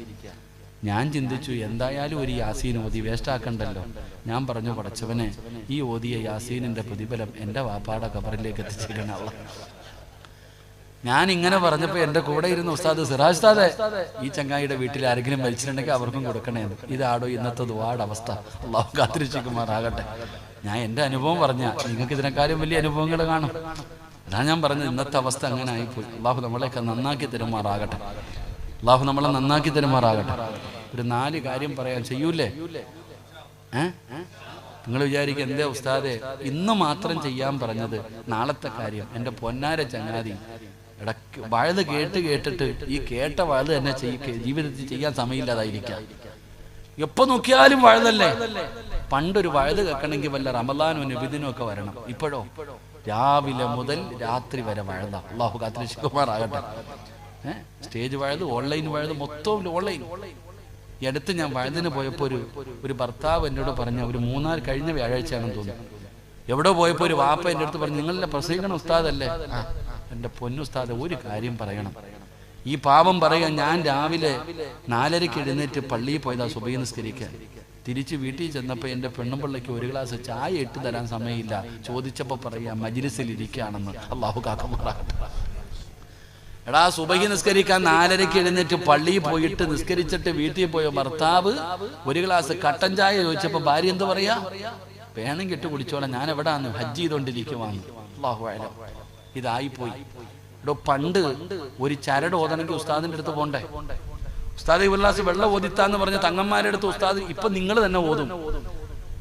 ഞാൻ ചിന്തിച്ചു എന്തായാലും ഒരു യാസീൻ ഓതി വേസ്റ്റ് ആക്കണ്ടല്ലോ. ഞാൻ പറഞ്ഞു പടച്ചവനെ ഈ ഓതിയ യാസീനിന്റെ പ്രതിഫലം എൻ്റെ വാപ്പാടെ ഖബറിലേക്ക് എത്തിച്ചിരിക്കണം അള്ളാ. ഞാൻ ഇങ്ങനെ പറഞ്ഞപ്പോൾ എൻ്റെ കൂടെ ഇരുന്ന ഉസ്താദ് സിറാജ് ഉസ്താദേ ഈ ചങ്ങായിയുടെ വീട്ടിൽ ആരെങ്കിലും മരിച്ചിട്ടുണ്ടെങ്കിൽ അവർക്കും കൊടുക്കണേ. ഇതാടോ ഇന്നത്തെ ദുആയുടെ അവസ്ഥ. അള്ളാഹു കാത്തിരക്ഷിക്കുമാറാകട്ടെ. ഞാൻ എൻ്റെ അനുഭവം പറഞ്ഞ നിങ്ങൾക്ക് ഇതിനെക്കാളും വലിയ അനുഭവങ്ങൾ കാണും. അതാണ് ഞാൻ പറഞ്ഞത്, ഇന്നത്തെ അവസ്ഥ അങ്ങനെ ആയിപ്പോയി. അള്ളാഹു നമ്മളെയൊക്കെ നന്നാക്കി തരുമാറാകട്ടെ. അള്ളാഹു നമ്മളെ നന്നാക്കി തരുമാറാകട്ടെ. ഒരു 4 കാര്യം പറയാൻ ചെയ്യൂലേ? നിങ്ങൾ വിചാരിക്കുക എന്തേ ഉസ്താദെ ഇന്ന് മാത്രം ചെയ്യാൻ പറഞ്ഞത്? നാളത്തെ കാര്യം എൻ്റെ പൊന്നാര ചങ്ങാതി ഇടയ്ക്ക് വഴുത് കേട്ടിട്ട് ഈ കേട്ട വഴുത് തന്നെ ജീവിതത്തിൽ ചെയ്യാൻ സമയമില്ലാതായിരിക്കാം. എപ്പോൾ നോക്കിയാലും വഴുതല്ലേ. പണ്ടൊരു വഴുത് കേൾക്കണമെങ്കിൽ വല്ല റമദാനും നബിദിനും ഒക്കെ വരണം. ഇപ്പോഴോ രാവിലെ മുതൽ രാത്രി വരെ വഴുത. അള്ളാഹു കാത്തിരക്ഷിക്കുമാറാകട്ടെ. സ്റ്റേജ് വഴുത്, ഓൺലൈൻ വഴുത്, മൊത്തം ഓൺലൈൻ. ഈ അടുത്ത് ഞാൻ വഴുതിന് പോയപ്പോൾ ഒരു ഭർത്താവ് എന്നോട് പറഞ്ഞ ഒരു 3 കഴിഞ്ഞ വ്യാഴാഴ്ചയാണെന്ന് തോന്നുന്നു. എവിടെ പോയപ്പോൾ ഒരു വാപ്പ എൻ്റെ അടുത്ത് പറഞ്ഞു നിങ്ങളെ പ്രസംഗിക്കണ ഉസ്താദല്ലേ? എൻ്റെ പൊന്നുസ്താദ് ഒരു കാര്യം പറയണം. ഈ പാപം പറയാൻ ഞാൻ രാവിലെ 4:30 എഴുന്നേറ്റ് പള്ളിയിൽ പോയതാ സുബഹി നിസ്കരിക്കാൻ. തിരിച്ച് വീട്ടിൽ ചെന്നപ്പോൾ എൻ്റെ പെണ്ണുപിള്ളയ്ക്ക് ഒരു ഗ്ലാസ് ചായ ഇട്ട് തരാൻ സമയമില്ല. ചോദിച്ചപ്പോൾ പറയാ മജ്ലിസിൽ ഇരിക്കുകയാണെന്ന്. അള്ളാഹു കാക്കമാറാകട്ടെ. എടാ സുബഹി നിസ്കരിക്കാൻ 4:30 എഴുന്നേറ്റ് പള്ളിയിൽ പോയിട്ട് നിസ്കരിച്ചിട്ട് വീട്ടിൽ പോയ ഭർത്താവ് ഒരു ഗ്ലാസ് കട്ടൻ ചായ ചോദിച്ചപ്പോൾ ഭാര്യ എന്ത് പറയാ? വേണമെങ്കിൽ ഇട്ട് കുടിച്ചോളാം, ഞാൻ എവിടാന്ന് ഹജ്ജ് ചെയ്തോണ്ടിരിക്കുവാന്ന്. അല്ലാഹു അഅലം. ഇതായിപ്പോയി. ഇവിടെ പണ്ട് ഒരു ചരട് ഓതണമെങ്കിൽ ഉസ്താദിന്റെ അടുത്ത് പോണ്ടേ? ഉസ്താദ് ഒരു ഗ്ലാസ് വെള്ളം ഓതിത്താന്ന് പറഞ്ഞ തങ്ങന്മാരുടെ അടുത്ത് ഉസ്താദ് ഇപ്പൊ നിങ്ങൾ തന്നെ ഓതും.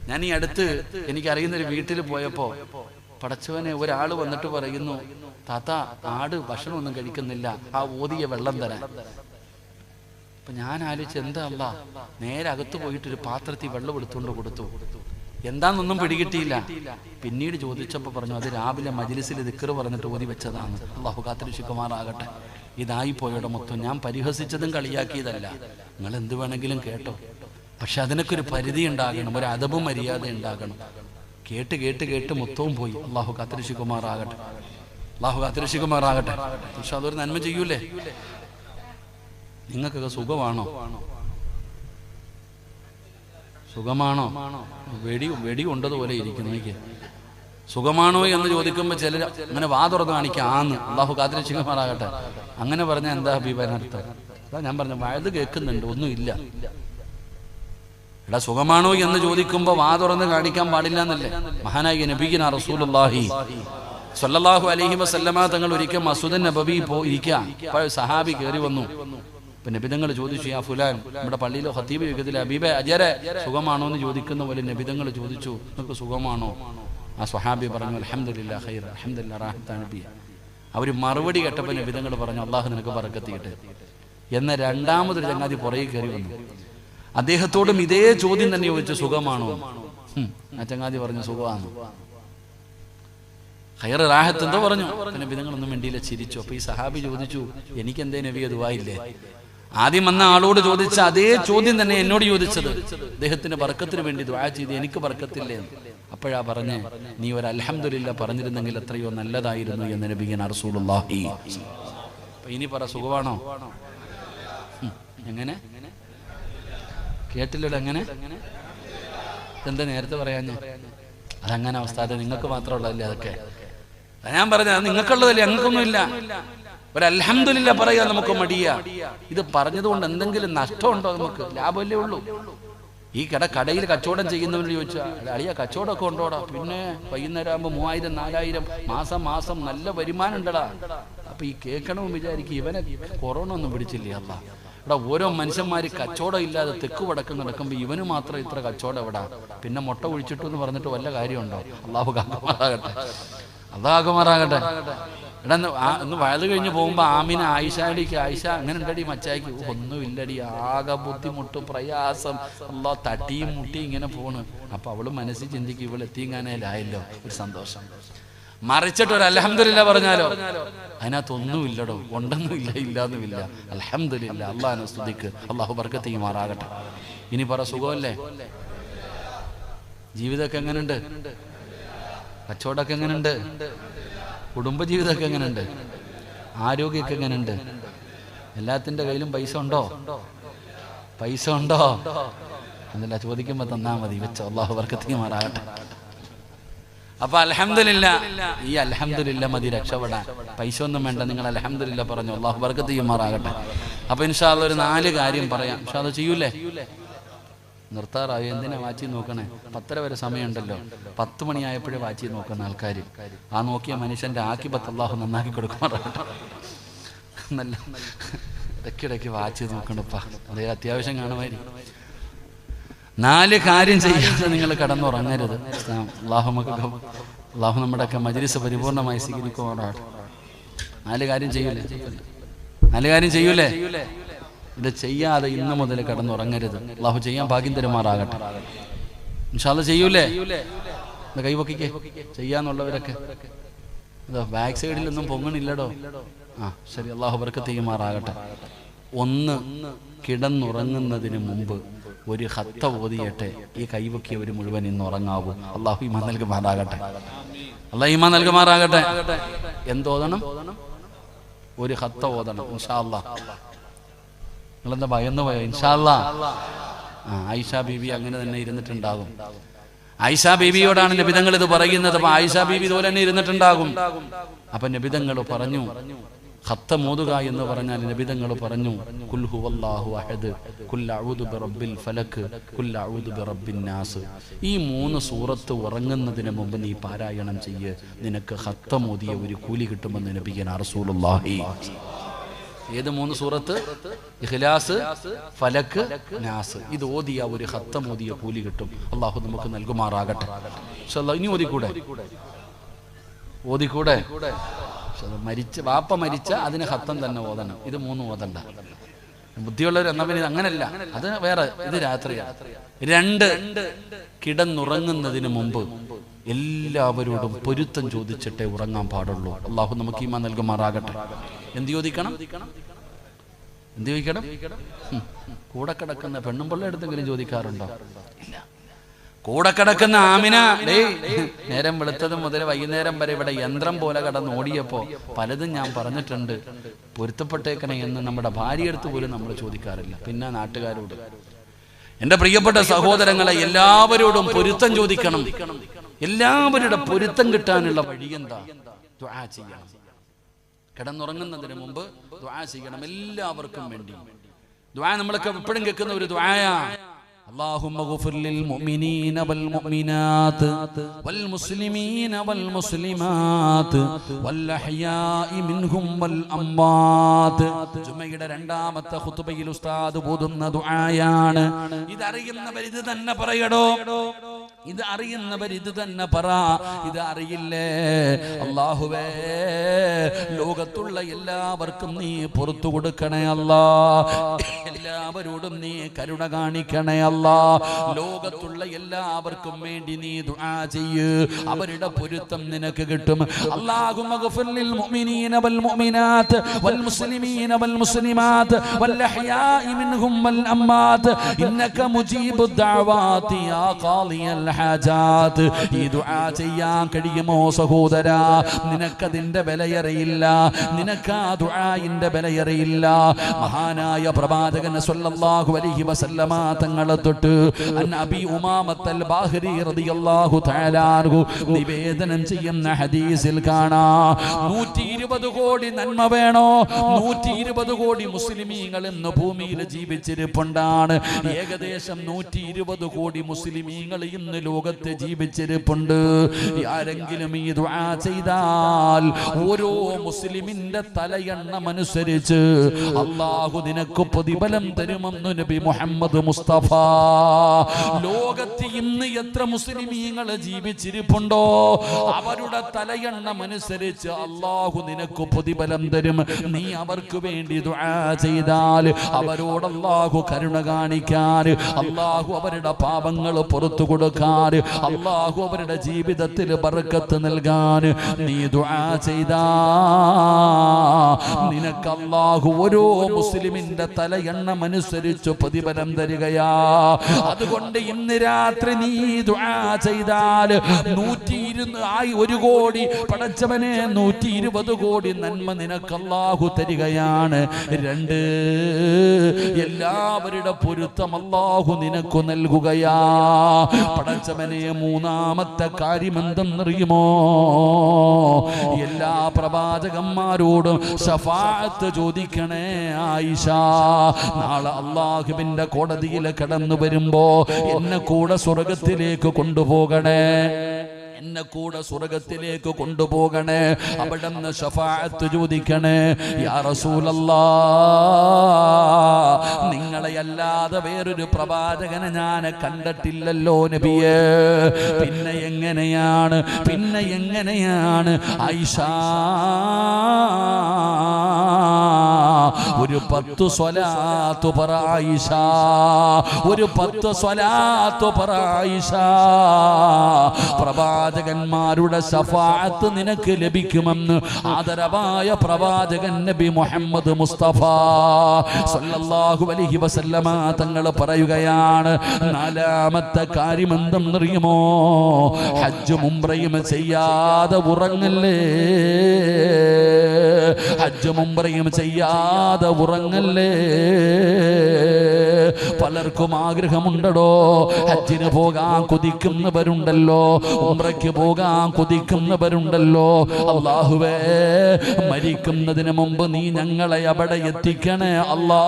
ഞാൻ ഈ അടുത്ത് എനിക്കറിയുന്നൊരു വീട്ടിൽ പോയപ്പോ പടച്ചവനെ ഒരാൾ വന്നിട്ട് പറയുന്നു താത്ത ആട് ഭക്ഷണമൊന്നും കഴിക്കുന്നില്ല, ആ ഓതിയ വെള്ളം തരാൻ. അപ്പൊ ഞാൻ ആലോചിച്ച് എന്താ അല്ല, നേരെ അകത്ത് പോയിട്ടൊരു പാത്രത്തിൽ വെള്ളം എടുത്തുകൊണ്ട് കൊടുത്തു. എന്താന്നൊന്നും പിടികിട്ടിയില്ല. പിന്നീട് ചോദിച്ചപ്പോൾ പറഞ്ഞു അത് രാവിലെ മജ്ലിസിൽ ദിക്ർ പറഞ്ഞിട്ട് ഓതി വെച്ചതാണ്. അല്ലാഹു കാത്തിരക്ഷിക്കുമാറാകട്ടെ. ഇതായി പോയുടെ മൊത്തം. ഞാൻ പരിഹസിച്ചതും കളിയാക്കിയതല്ല. നിങ്ങൾ എന്ത് വേണമെങ്കിലും കേട്ടോ, പക്ഷെ അതിനൊക്കെ ഒരു പരിധി ഉണ്ടാകണം, ഒരു അദബും മര്യാദ ഉണ്ടാകണം. കേട്ട് കേട്ട് കേട്ട് മൊത്തവും പോയി. അല്ലാഹു കാത്തിരക്ഷിക്കുമാറാകട്ടെ. അല്ലാഹു കാത്തിരക്ഷിക്കുമാറാകട്ടെ. പക്ഷെ അതൊരു നന്മ ചെയ്യൂലേ? നിങ്ങൾക്കൊക്കെ സുഖമാണോ? സുഖമാണോ? വെടി കൊണ്ടതുപോലെ ഇരിക്കുന്നു. എനിക്ക് സുഖമാണോ എന്ന് ചോദിക്കുമ്പോൾ ചിലർ അങ്ങനെ വാ തുറന്ന് കാണിക്കുക ആന്ന്. അല്ലാഹു കാത്തിരക്ഷിക്കുമാറാകട്ടെ. അങ്ങനെ പറഞ്ഞാൽ എന്താ അഭിപ്രായർത്ഥം? അതാ ഞാൻ പറഞ്ഞു വഴുത് കേൾക്കുന്നുണ്ട്, ഒന്നുമില്ല. എടാ സുഖമാണോ എന്ന് ചോദിക്കുമ്പോൾ വാ തുറന്ന് കാണിക്കാൻ പാടില്ല എന്നല്ലേ മഹാനായ നബിയിന റസൂലുള്ളാഹി സ്വല്ലല്ലാഹു അലൈഹി വസല്ലമ തങ്ങൾ ഒരിക്കൽ മസ്ജിദുൻ നബവി ഇരിക്കാം. സഹാബി കയറി വന്നു. ഇപ്പൊ നബിതങ്ങൾ ചോദിച്ചു യാ ഫുലാൻ, നമ്മുടെ പള്ളിയിലോ ഖത്തീബ് ചോദിക്കത്തില്ല ഹബീബേ അജരെ സുഖമാണോ എന്ന് ചോദിക്കുന്ന പോലെ നബിതങ്ങൾ ചോദിച്ചു നിങ്ങൾക്ക് സുഖമാണോ? ആ സ്വഹാബി പറഞ്ഞു അൽഹംദുലില്ലാഹ് ഖൈർ, അൽഹംദുലില്ലാഹ് റാഹത്താണ് നബി. അവർ മറുപടി കേട്ടപ്പോൾ നബിതങ്ങൾ പറഞ്ഞു അള്ളാഹു നിനക്ക് ബറക്കത്ത് ചെയ്യട്ടെ. എന്ന രണ്ടാമതൊരു ചങ്ങാതി പുറകെ കയറി വന്നു. അദ്ദേഹത്തോടും ഇതേ ചോദ്യം തന്നെ ചോദിച്ചു സുഖമാണോ? ആ ചങ്ങാതി പറഞ്ഞു സുഖമാണ്. ഖൈർ റാഹത്ത് എന്തോ പറഞ്ഞു. നബിതങ്ങളൊന്നും വേണ്ടിയില്ല, ചിരിച്ചു. അപ്പൊ ഈ സഹാബി ചോദിച്ചു എനിക്ക് എന്തേ നബിയെ ദുആയില്ലേ? ആദ്യം വന്ന ആളോട് ചോദിച്ച അതേ ചോദ്യം തന്നെ എന്നോട് ചോദിച്ചത്. അദ്ദേഹത്തിന്റെ ബർക്കത്തിന് വേണ്ടി ദുആ ചെയ്ത് എനിക്ക് ബർക്കത്തില്ലേ? അപ്പോഴാ പറഞ്ഞേ നീ ഒരു അൽഹംദുലില്ലാ പറഞ്ഞിരുന്നെങ്കിൽ എത്രയോ നല്ലതായിരുന്നു എന്ന് നബിയന റസൂലുള്ളാഹി. ഇനി പറ സുഖമാണോ? എങ്ങനെ കേട്ടില്ലല്ലോ? എങ്ങനെ എന്താ നേരത്തെ പറയാഞ്ഞ? അതങ്ങനെ അവസ്ഥ. അത് നിങ്ങൾക്ക് മാത്രമുള്ളതല്ലേ? അതൊക്കെ ഞാൻ പറഞ്ഞത് നിങ്ങൾക്കുള്ളതല്ലേ, ഞങ്ങൾക്കൊന്നുമില്ല. ഒരു അൽഹംദുലില്ലാ പറയാൻ നമുക്ക് മടിയാ. ഇത് പറഞ്ഞതുകൊണ്ട് എന്തെങ്കിലും നഷ്ടമുണ്ടോ? നമുക്ക് ലാഭമല്ലേ ഉള്ളൂ. ഈ കടയിൽ കച്ചവടം ചെയ്യുന്നവരോട് ചോദിച്ചാൽ അളിയ കച്ചവടമൊക്കെ ഉണ്ടോടാ? പിന്നെ വൈകുന്നേരം ആകുമ്പോൾ 3000 4000 മാസം നല്ല വരുമാനം ഉണ്ടടാ. അപ്പൊ ഈ കേൾക്കണമെന്ന് വിചാരിക്കും ഇവനെ കൊറോണ ഒന്നും പിടിച്ചില്ലേ അല്ല. ഇവിടെ ഓരോ മനുഷ്യന്മാര് കച്ചവടം ഇല്ലാതെ തെക്ക് വടക്ക് നടക്കുമ്പോൾ ഇവന് മാത്രം ഇത്ര കച്ചവടം എവിടാ? പിന്നെ മുട്ട ഒഴിച്ചിട്ടു എന്ന് പറഞ്ഞിട്ട് വല്ല കാര്യമുണ്ടോ? അള്ളാഹു കാക്കുമാറാകട്ടെ, അള്ളാഹുമാറാകട്ടെ. എടാ ഒന്ന് വയത് കഴിഞ്ഞ് പോകുമ്പോൾ ആമിന ആയിഷാടിക്ക് ആയിഷ അങ്ങനെ ഉണ്ടടി മച്ചായിക്ക് ഒന്നുമില്ലടി, ആകെ ബുദ്ധിമുട്ട് പ്രയാസം, അല്ലാ തട്ടിയും മുട്ടിയും ഇങ്ങനെ പോണ്. അപ്പൊ അവള് മനസ്സിൽ ചിന്തിക്കും ഇവളെത്തിങ്ങാനേലായല്ലോ, ഒരു സന്തോഷം. മറിച്ചിട്ട് ഒരു അൽഹംദുലില്ലാ പറഞ്ഞാലോ അതിനകത്തൊന്നുമില്ലടോ, ഉണ്ടെന്നുമില്ല ഇല്ലാന്നുമില്ല. അൽഹംദുലില്ലാ, അള്ളാഹുവിനെ സ്തുതിക്ക്, അള്ളാഹു ബർക്കത്ത് ചെയ്യുമാറാകട്ടെ. ഇനി പറ സുഖമല്ലേ? ജീവിതമൊക്കെ എങ്ങനെയുണ്ട്? കച്ചവടമൊക്കെ എങ്ങനെയുണ്ട്? കുടുംബജീവിതമൊക്കെ എങ്ങനെയുണ്ട്? ആരോഗ്യമൊക്കെ എങ്ങനെയുണ്ട്? എല്ലാത്തിൻ്റെ കയ്യിലും പൈസ ഉണ്ടോ? പൈസ ഉണ്ടോ? അതല്ല ചോദിക്കുമ്പോൾ തന്നാ മതി, വെച്ചോ, അള്ളാഹു ബർക്കത്ത് ചെയ്യുമാറാകട്ടെ. അപ്പൊ അൽഹംദുലില്ലാ, ഈ അൽഹംദുലില്ലാ മതി രക്ഷപ്പെടാൻ. പൈസ ഒന്നും വേണ്ട, നിങ്ങൾ അൽഹംദുലില്ലാ പറഞ്ഞു, അള്ളാഹു ബർക്കത്ത് ചെയ്യുമാറാകട്ടെ. അപ്പൊ ഇൻഷാ അല്ലാഹ് ഒരു 4 കാര്യം പറയാം. ഇൻഷാ അല്ലാഹ് ചെയ്യൂലേ? നിർത്താറായി, എന്തിനാ വാച്ചി നോക്കണേ? 10:30 വരെ സമയമുണ്ടല്ലോ. 10 മണിയായപ്പോഴേ വാച്ചി നോക്കുന്ന ആൾക്കാർ. ആ നോക്കിയ മനുഷ്യന്റെ ആക്കിബത്ത് അല്ലാഹു നന്നാക്കി കൊടുക്കുമാറാകട്ടെ. നല്ല ഇടയ്ക്കിടയ്ക്ക് വാച്ച് നോക്കണപ്പാ, അതേ അത്യാവശ്യം കാണുമായിരിക്കും. 4 കാര്യം ചെയ്യാതെ നിങ്ങൾ കടന്നുറങ്ങരുത്. അല്ലാഹു നമ്മുടെയൊക്കെ മജ്‌ലിസ് പരിപൂർണമായി സ്വീകരിക്കുമാറാകട്ടെ. 4 കാര്യം ചെയ്യൂലേ? 4 കാര്യം ചെയ്യൂലേ? ഇത് ചെയ്യാതെ ഇന്ന് മുതൽ കടന്നുറങ്ങരുത്. അല്ലാഹു ചെയ്യാൻ ഭാഗ്യം തരുമാറാകട്ടെ. ഇൻഷാ അല്ലാഹ് ചെയ്യൂലേ? കൈവക്കിക്കേ ചെയ്യാന്നുള്ളവരൊക്കെ. ഇതോ ബാക്ക് സൈഡിലൊന്നും പൊങ്ങണില്ലടോ. ആ ശരി, അല്ലാഹു ബർക്കത്ത് ചെയ്യുമാറാകട്ടെ. 1, കിടന്നുറങ്ങുന്നതിന് മുമ്പ് ഒരു ഖത്ത ഓതിയട്ടെ. ഈ കൈവക്കിയവർ മുഴുവൻ ഇന്ന് ഉറങ്ങാവൂ. അല്ലാഹു ഈമാൻ നൽകുമാറാകട്ടെ. അല്ലാഹു ഈമാൻ നൽകുമാറാകട്ടെ. എന്തോതണം? ഒരു ഖത്ത ഓതണം ഇൻഷാ അല്ലാഹ്. നിങ്ങളെന്താ ഭയന്നു പോയോ? ഇൻഷാ അല്ലാഹ്. ആയിഷ ബീബി അങ്ങനെ തന്നെ ഇരുന്നിട്ടുണ്ടാകും. ആയിഷ ബീബിയോടാണ് നബിതങ്ങൾ ഇത് പറയുന്നത്. അപ്പൊ ആയിഷ ബീബി ഇതുപോലെ തന്നെ ഇരുന്നിട്ടുണ്ടാകും. അപ്പൊ നബിതങ്ങൾ പറഞ്ഞു ഖത്തം ഓതുക എന്ന് പറഞ്ഞാൽ നബിതങ്ങൾ പറഞ്ഞു ഖുൽ ഹുവല്ലാഹു അഹദ്, ഖുൽ അഊദു ബിറബ്ബിൽ ഫലക്, ഖുൽ അഊദു ബിറബ്ബിൻ നാസ്. ഈ 3 സൂറത്ത് ഉറങ്ങുന്നതിന് മുമ്പ് നീ പാരായണം ചെയ്യ്, നിനക്ക് ഖത്തം ഓതിയ ഒരു കൂലി കിട്ടുമെന്ന് നബിയനാ റസൂലുള്ളാഹി. ഏത് 3 സൂറത്ത്? ഇഖ്ലാസ്, ഫലക്, നാസ്. ഇത് ഓതിയ ഒരു ഖത്തം ഓതിയ കൂലി കിട്ടും. അല്ലാഹു നമുക്ക് നൽകുമാറാകട്ടെ. ഇൻഷാല്ലാഹ്. ഇനി ഓതിക്കൂടെ? വാപ്പ മരിച്ച അതിന് ഖത്തം തന്നെ ഓതണം. ഇത് 3 ഓതണ്ട. ബുദ്ധിയുള്ളവർ എന്നാ പിന്നെ അങ്ങനല്ല, അത് വേറെ, ഇത് രാത്രിയാണ്. 2, കിടന്നുറങ്ങുന്നതിന് മുമ്പ് എല്ലാവരോടും പൊരുത്തം ചോദിച്ചിട്ടേ ഉറങ്ങാൻ പാടുള്ളൂ. അല്ലാഹു നമുക്ക് ഈമാൻ നൽകുമാറാകട്ടെ. എന്ത് ചോദിക്കണം? കൂടെ കിടക്കുന്ന പെണ്ണും പിള്ള എടുത്തെങ്കിലും ചോദിക്കാറുണ്ടോ? ഇല്ല. കൂടെ കിടക്കുന്ന ആമിന നേരം വെളുത്തത് മുതൽ വൈകുന്നേരം വരെ ഇവിടെ യന്ത്രം പോലെ കടന്ന് ഓടിയപ്പോ പലതും ഞാൻ പറഞ്ഞിട്ടുണ്ട്, പൊരുത്തപ്പെട്ടേക്കണേ എന്ന് നമ്മുടെ ഭാര്യയെടുത്ത് പോലും നമ്മൾ ചോദിക്കാറില്ല. പിന്നെ നാട്ടുകാരോട്. എന്റെ പ്രിയപ്പെട്ട സഹോദരങ്ങളെ, എല്ലാവരോടും പൊരുത്തം ചോദിക്കണം. എല്ലാവരുടെ പൊരുത്തം കിട്ടാനുള്ള വഴി എന്താ? ദുആ ചെയ്യണം. കിടന്നുറങ്ങുന്നതിന് മുമ്പ് ദുആ ചെയ്യണം. എല്ലാവർക്കും വേണ്ടി ദുആ നമ്മളൊക്കെ എപ്പോഴും കേൾക്കുന്ന ഒരു ദുആയാ. اللهم اغفر للمؤمنين والمؤمنات والمسلمين والمسلمات والأحياء منهم والأموات. ജുമയുടെ 2ാമത്തെ ഖുതുബയിൽ ഉസ്താദ് ഓതുന്ന ദുആയാണ്. ഇതറിയുന്നവർ ഇത് തന്നെ പറയടോ. ഇത് അറിയുന്നവർ ഇത് തന്നെ പറ. ഇത് അറിയില്ലേ? അല്ലാഹുവേ, ലോകത്തുള്ള എല്ലാവർക്കും നീ പുറത്തു കൊടുക്കണേ അല്ലാ. എല്ലാവരോടും നീ കരുണ കാണിക്കണേ അല്ലാ. ലോകത്തുള്ള എല്ലാവർക്കും വേണ്ടി നീ ദുആ ചെയ്യ്, അവരുടെ പൊരുത്തം നിനക്ക് കിട്ടും. അല്ലാഹുമ്മ ഗഫിർ ലിൽ മുഅ്മിനീന വൽ മുഅ്മിനാത്ത് വൽ മുസ്ലിമീന വൽ മുസ്ലിമാത്ത് വൽ അഹ്യാഇ മിൻഹും വൽ അമ്മാത്ത് ഇന്നക മുജീബുദ് ദഅവാതി യാ ഖാളിയൽ ഹാജാത്ത്. ഈ ദുആ ചെയ്യാൻ കഴിയുമോ സഹോദരാ? നിനക്കതിന്റെ വിലയറിയില്ല, നിനക്ക് ആ ദുആഇന്റെ വിലയറിയില്ല. മഹാനായ പ്രവാചകൻ സ്വല്ലല്ലാഹു അലൈഹി വസല്ലമ തങ്ങൾ തൊട്ട് അബീ ഉമാമത്തൽ ബാഹിരി റളിയല്ലാഹു തആല അൻഹു നിവേദനം ചെയ്യുന്ന ഹദീസിൽ കാണാം 120 കോടി നന്മ വേണോ? 120 കോടി മുസ്ലിമീങ്ങൾ ഇന്ന് ഭൂമിയിൽ ജീവിച്ചിരിപ്പുണ്ടാണ്. ഏകദേശം 120 കോടി മുസ്ലിമീങ്ങൾ ഇന്ന് ലോകത്ത് ജീവിച്ചിരിപ്പുണ്ട്. ആരെങ്കിലും ഈ ദുആ ചെയ്താൽ ഓരോ മുസ്ലിമിന്റെ തലയെണ്ണമനുസരിച്ച് അല്ലാഹു നിനക്ക് പ്രതിഫലം തരുമെന്ന് നബി മുഹമ്മദ് മുസ്തഫ. ലോകത്ത് ഇന്ന് എത്ര മുസ്ലിമീങ്ങൾ ജീവിച്ചിരിപ്പുണ്ടോ അവരുടെ തലയെണ്ണമനുസരിച്ച് അല്ലാഹു നിനക്ക് പ്രതിഫലം തരും. നീ അവർക്ക് വേണ്ടി ദുആ ചെയ്താൽ അവരോട് അല്ലാഹു കരുണ കാണിക്കാൻ, അല്ലാഹു അവരുടെ പാപങ്ങൾ പുറത്തു കൊടുക്കാൻ, അല്ലാഹു അവരുടെ ജീവിതത്തിൽ ബർക്കത്ത് നൽകാൻ നീ ദുആ ചെയ്താ നിനക്ക് അല്ലാഹു ഓരോ മുസ്ലിമിന്റെ തലയെണ്ണമനുസരിച്ച് പ്രതിഫലം തരികയാ. അതുകൊണ്ട് ഇന്ന് രാത്രി നീ ദുആ ചെയ്താൽ 120 കോടി പടച്ചവനെ 120 കോടി നന്മ നിനക്ക് അല്ലാഹു തരികയാണ്. 2 എല്ലാവരുടെ പൊരുത്തം അല്ലാഹു നിനക്ക് നൽകുകയാ പടച്ചവനെ. മൂന്നാമത്തെ കാര്യം എന്തെന്നറിയുമോ? എല്ലാ പ്രവാചകന്മാരോടും ശഫാഅത്ത് ചോദിക്കണേ ആയിഷ. നാളെ അല്ലാഹുവിന്റെ കോടതിയിൽ കടന്നു വരുമ്പോ എന്നെ കൂടെ സ്വർഗത്തിലേക്ക് കൊണ്ടുപോകണേ, എന്നെ കൂടെ സ്വർഗത്തിലേക്ക് കൊണ്ടുപോകണേ. അവിടെ നിന്ന് ശഫാഅത്ത് ചോദിക്കണേ. യാ റസൂലല്ലാഹ്, നിങ്ങളെ അല്ലാതെ വേറൊരു പ്രവാചകനെ ഞാൻ കണ്ടിട്ടില്ലല്ലോ നബിയേ. പിന്നെ എങ്ങനെയാണ് ആയിഷ ഒരു 10 സ്വലാത്ത് പറ ആയിഷ, ഒരു 10 സ്വലാത്ത് പറ ആയിഷ. പ്രവാചകന്മാരുടെ ശഫാഅത്ത് നിനക്ക് ലഭിക്കുമെന്ന് ആദരവായ പ്രവാചകൻ നബി മുഹമ്മദ് മുസ്തഫ സല്ലല്ലാഹു അലൈഹി വസല്ലമ തങ്ങൾ പറയുകയാണ്. നാലാമത്തെ കാര്യം എന്തെന്നറിയുമോ? ഹജ്ജും ഉംറയും ചെയ്യാതെ ഉറങ്ങല്ലേ, ഹജ്ജും ഉംറയും ചെയ്യാതെ ഉറങ്ങല്ലേ. പലർക്കും ആഗ്രഹമുണ്ടോ? ഹജ്ജിന് പോകാൻ കൊതിക്കുന്നവരുണ്ടല്ലോ, ഉംറയ്ക്ക് പോകാൻ കൊതിക്കുന്നവരുണ്ടല്ലോ. അല്ലാഹുവേ, മരിക്കുന്നതിന് മുമ്പ് നീ ഞങ്ങളെ അവിടെ എത്തിക്കണേ അല്ലാ.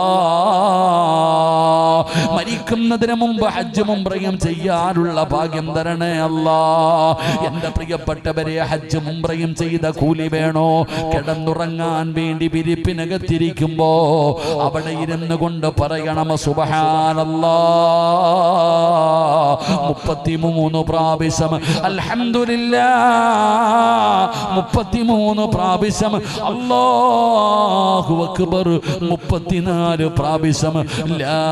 മരിക്കുന്നതിന് മുമ്പ് ഹജ്ജും ഉംറയും ചെയ്യാനുള്ള ഭാഗ്യം തരണേ അല്ലാ. എന്റെ പ്രിയപ്പെട്ടവരെ, ഹജ്ജും ഉംറയും ചെയ്ത കൂലി വേണോ? കിടന്നുറങ്ങാൻ വേണ്ടി വിരിപ്പിനകത്തിരിക്കുമ്പോ അവിടെ ഇരുന്ന് കൊണ്ട് പറയണം സുബ്ഹാനല്ലാഹ് 33 പ്രാവശ്യം, അൽഹംദുലില്ലാഹ് 33 പ്രാവശ്യം, അല്ലാഹു അക്ബർ 34 പ്രാവശ്യം, ലാ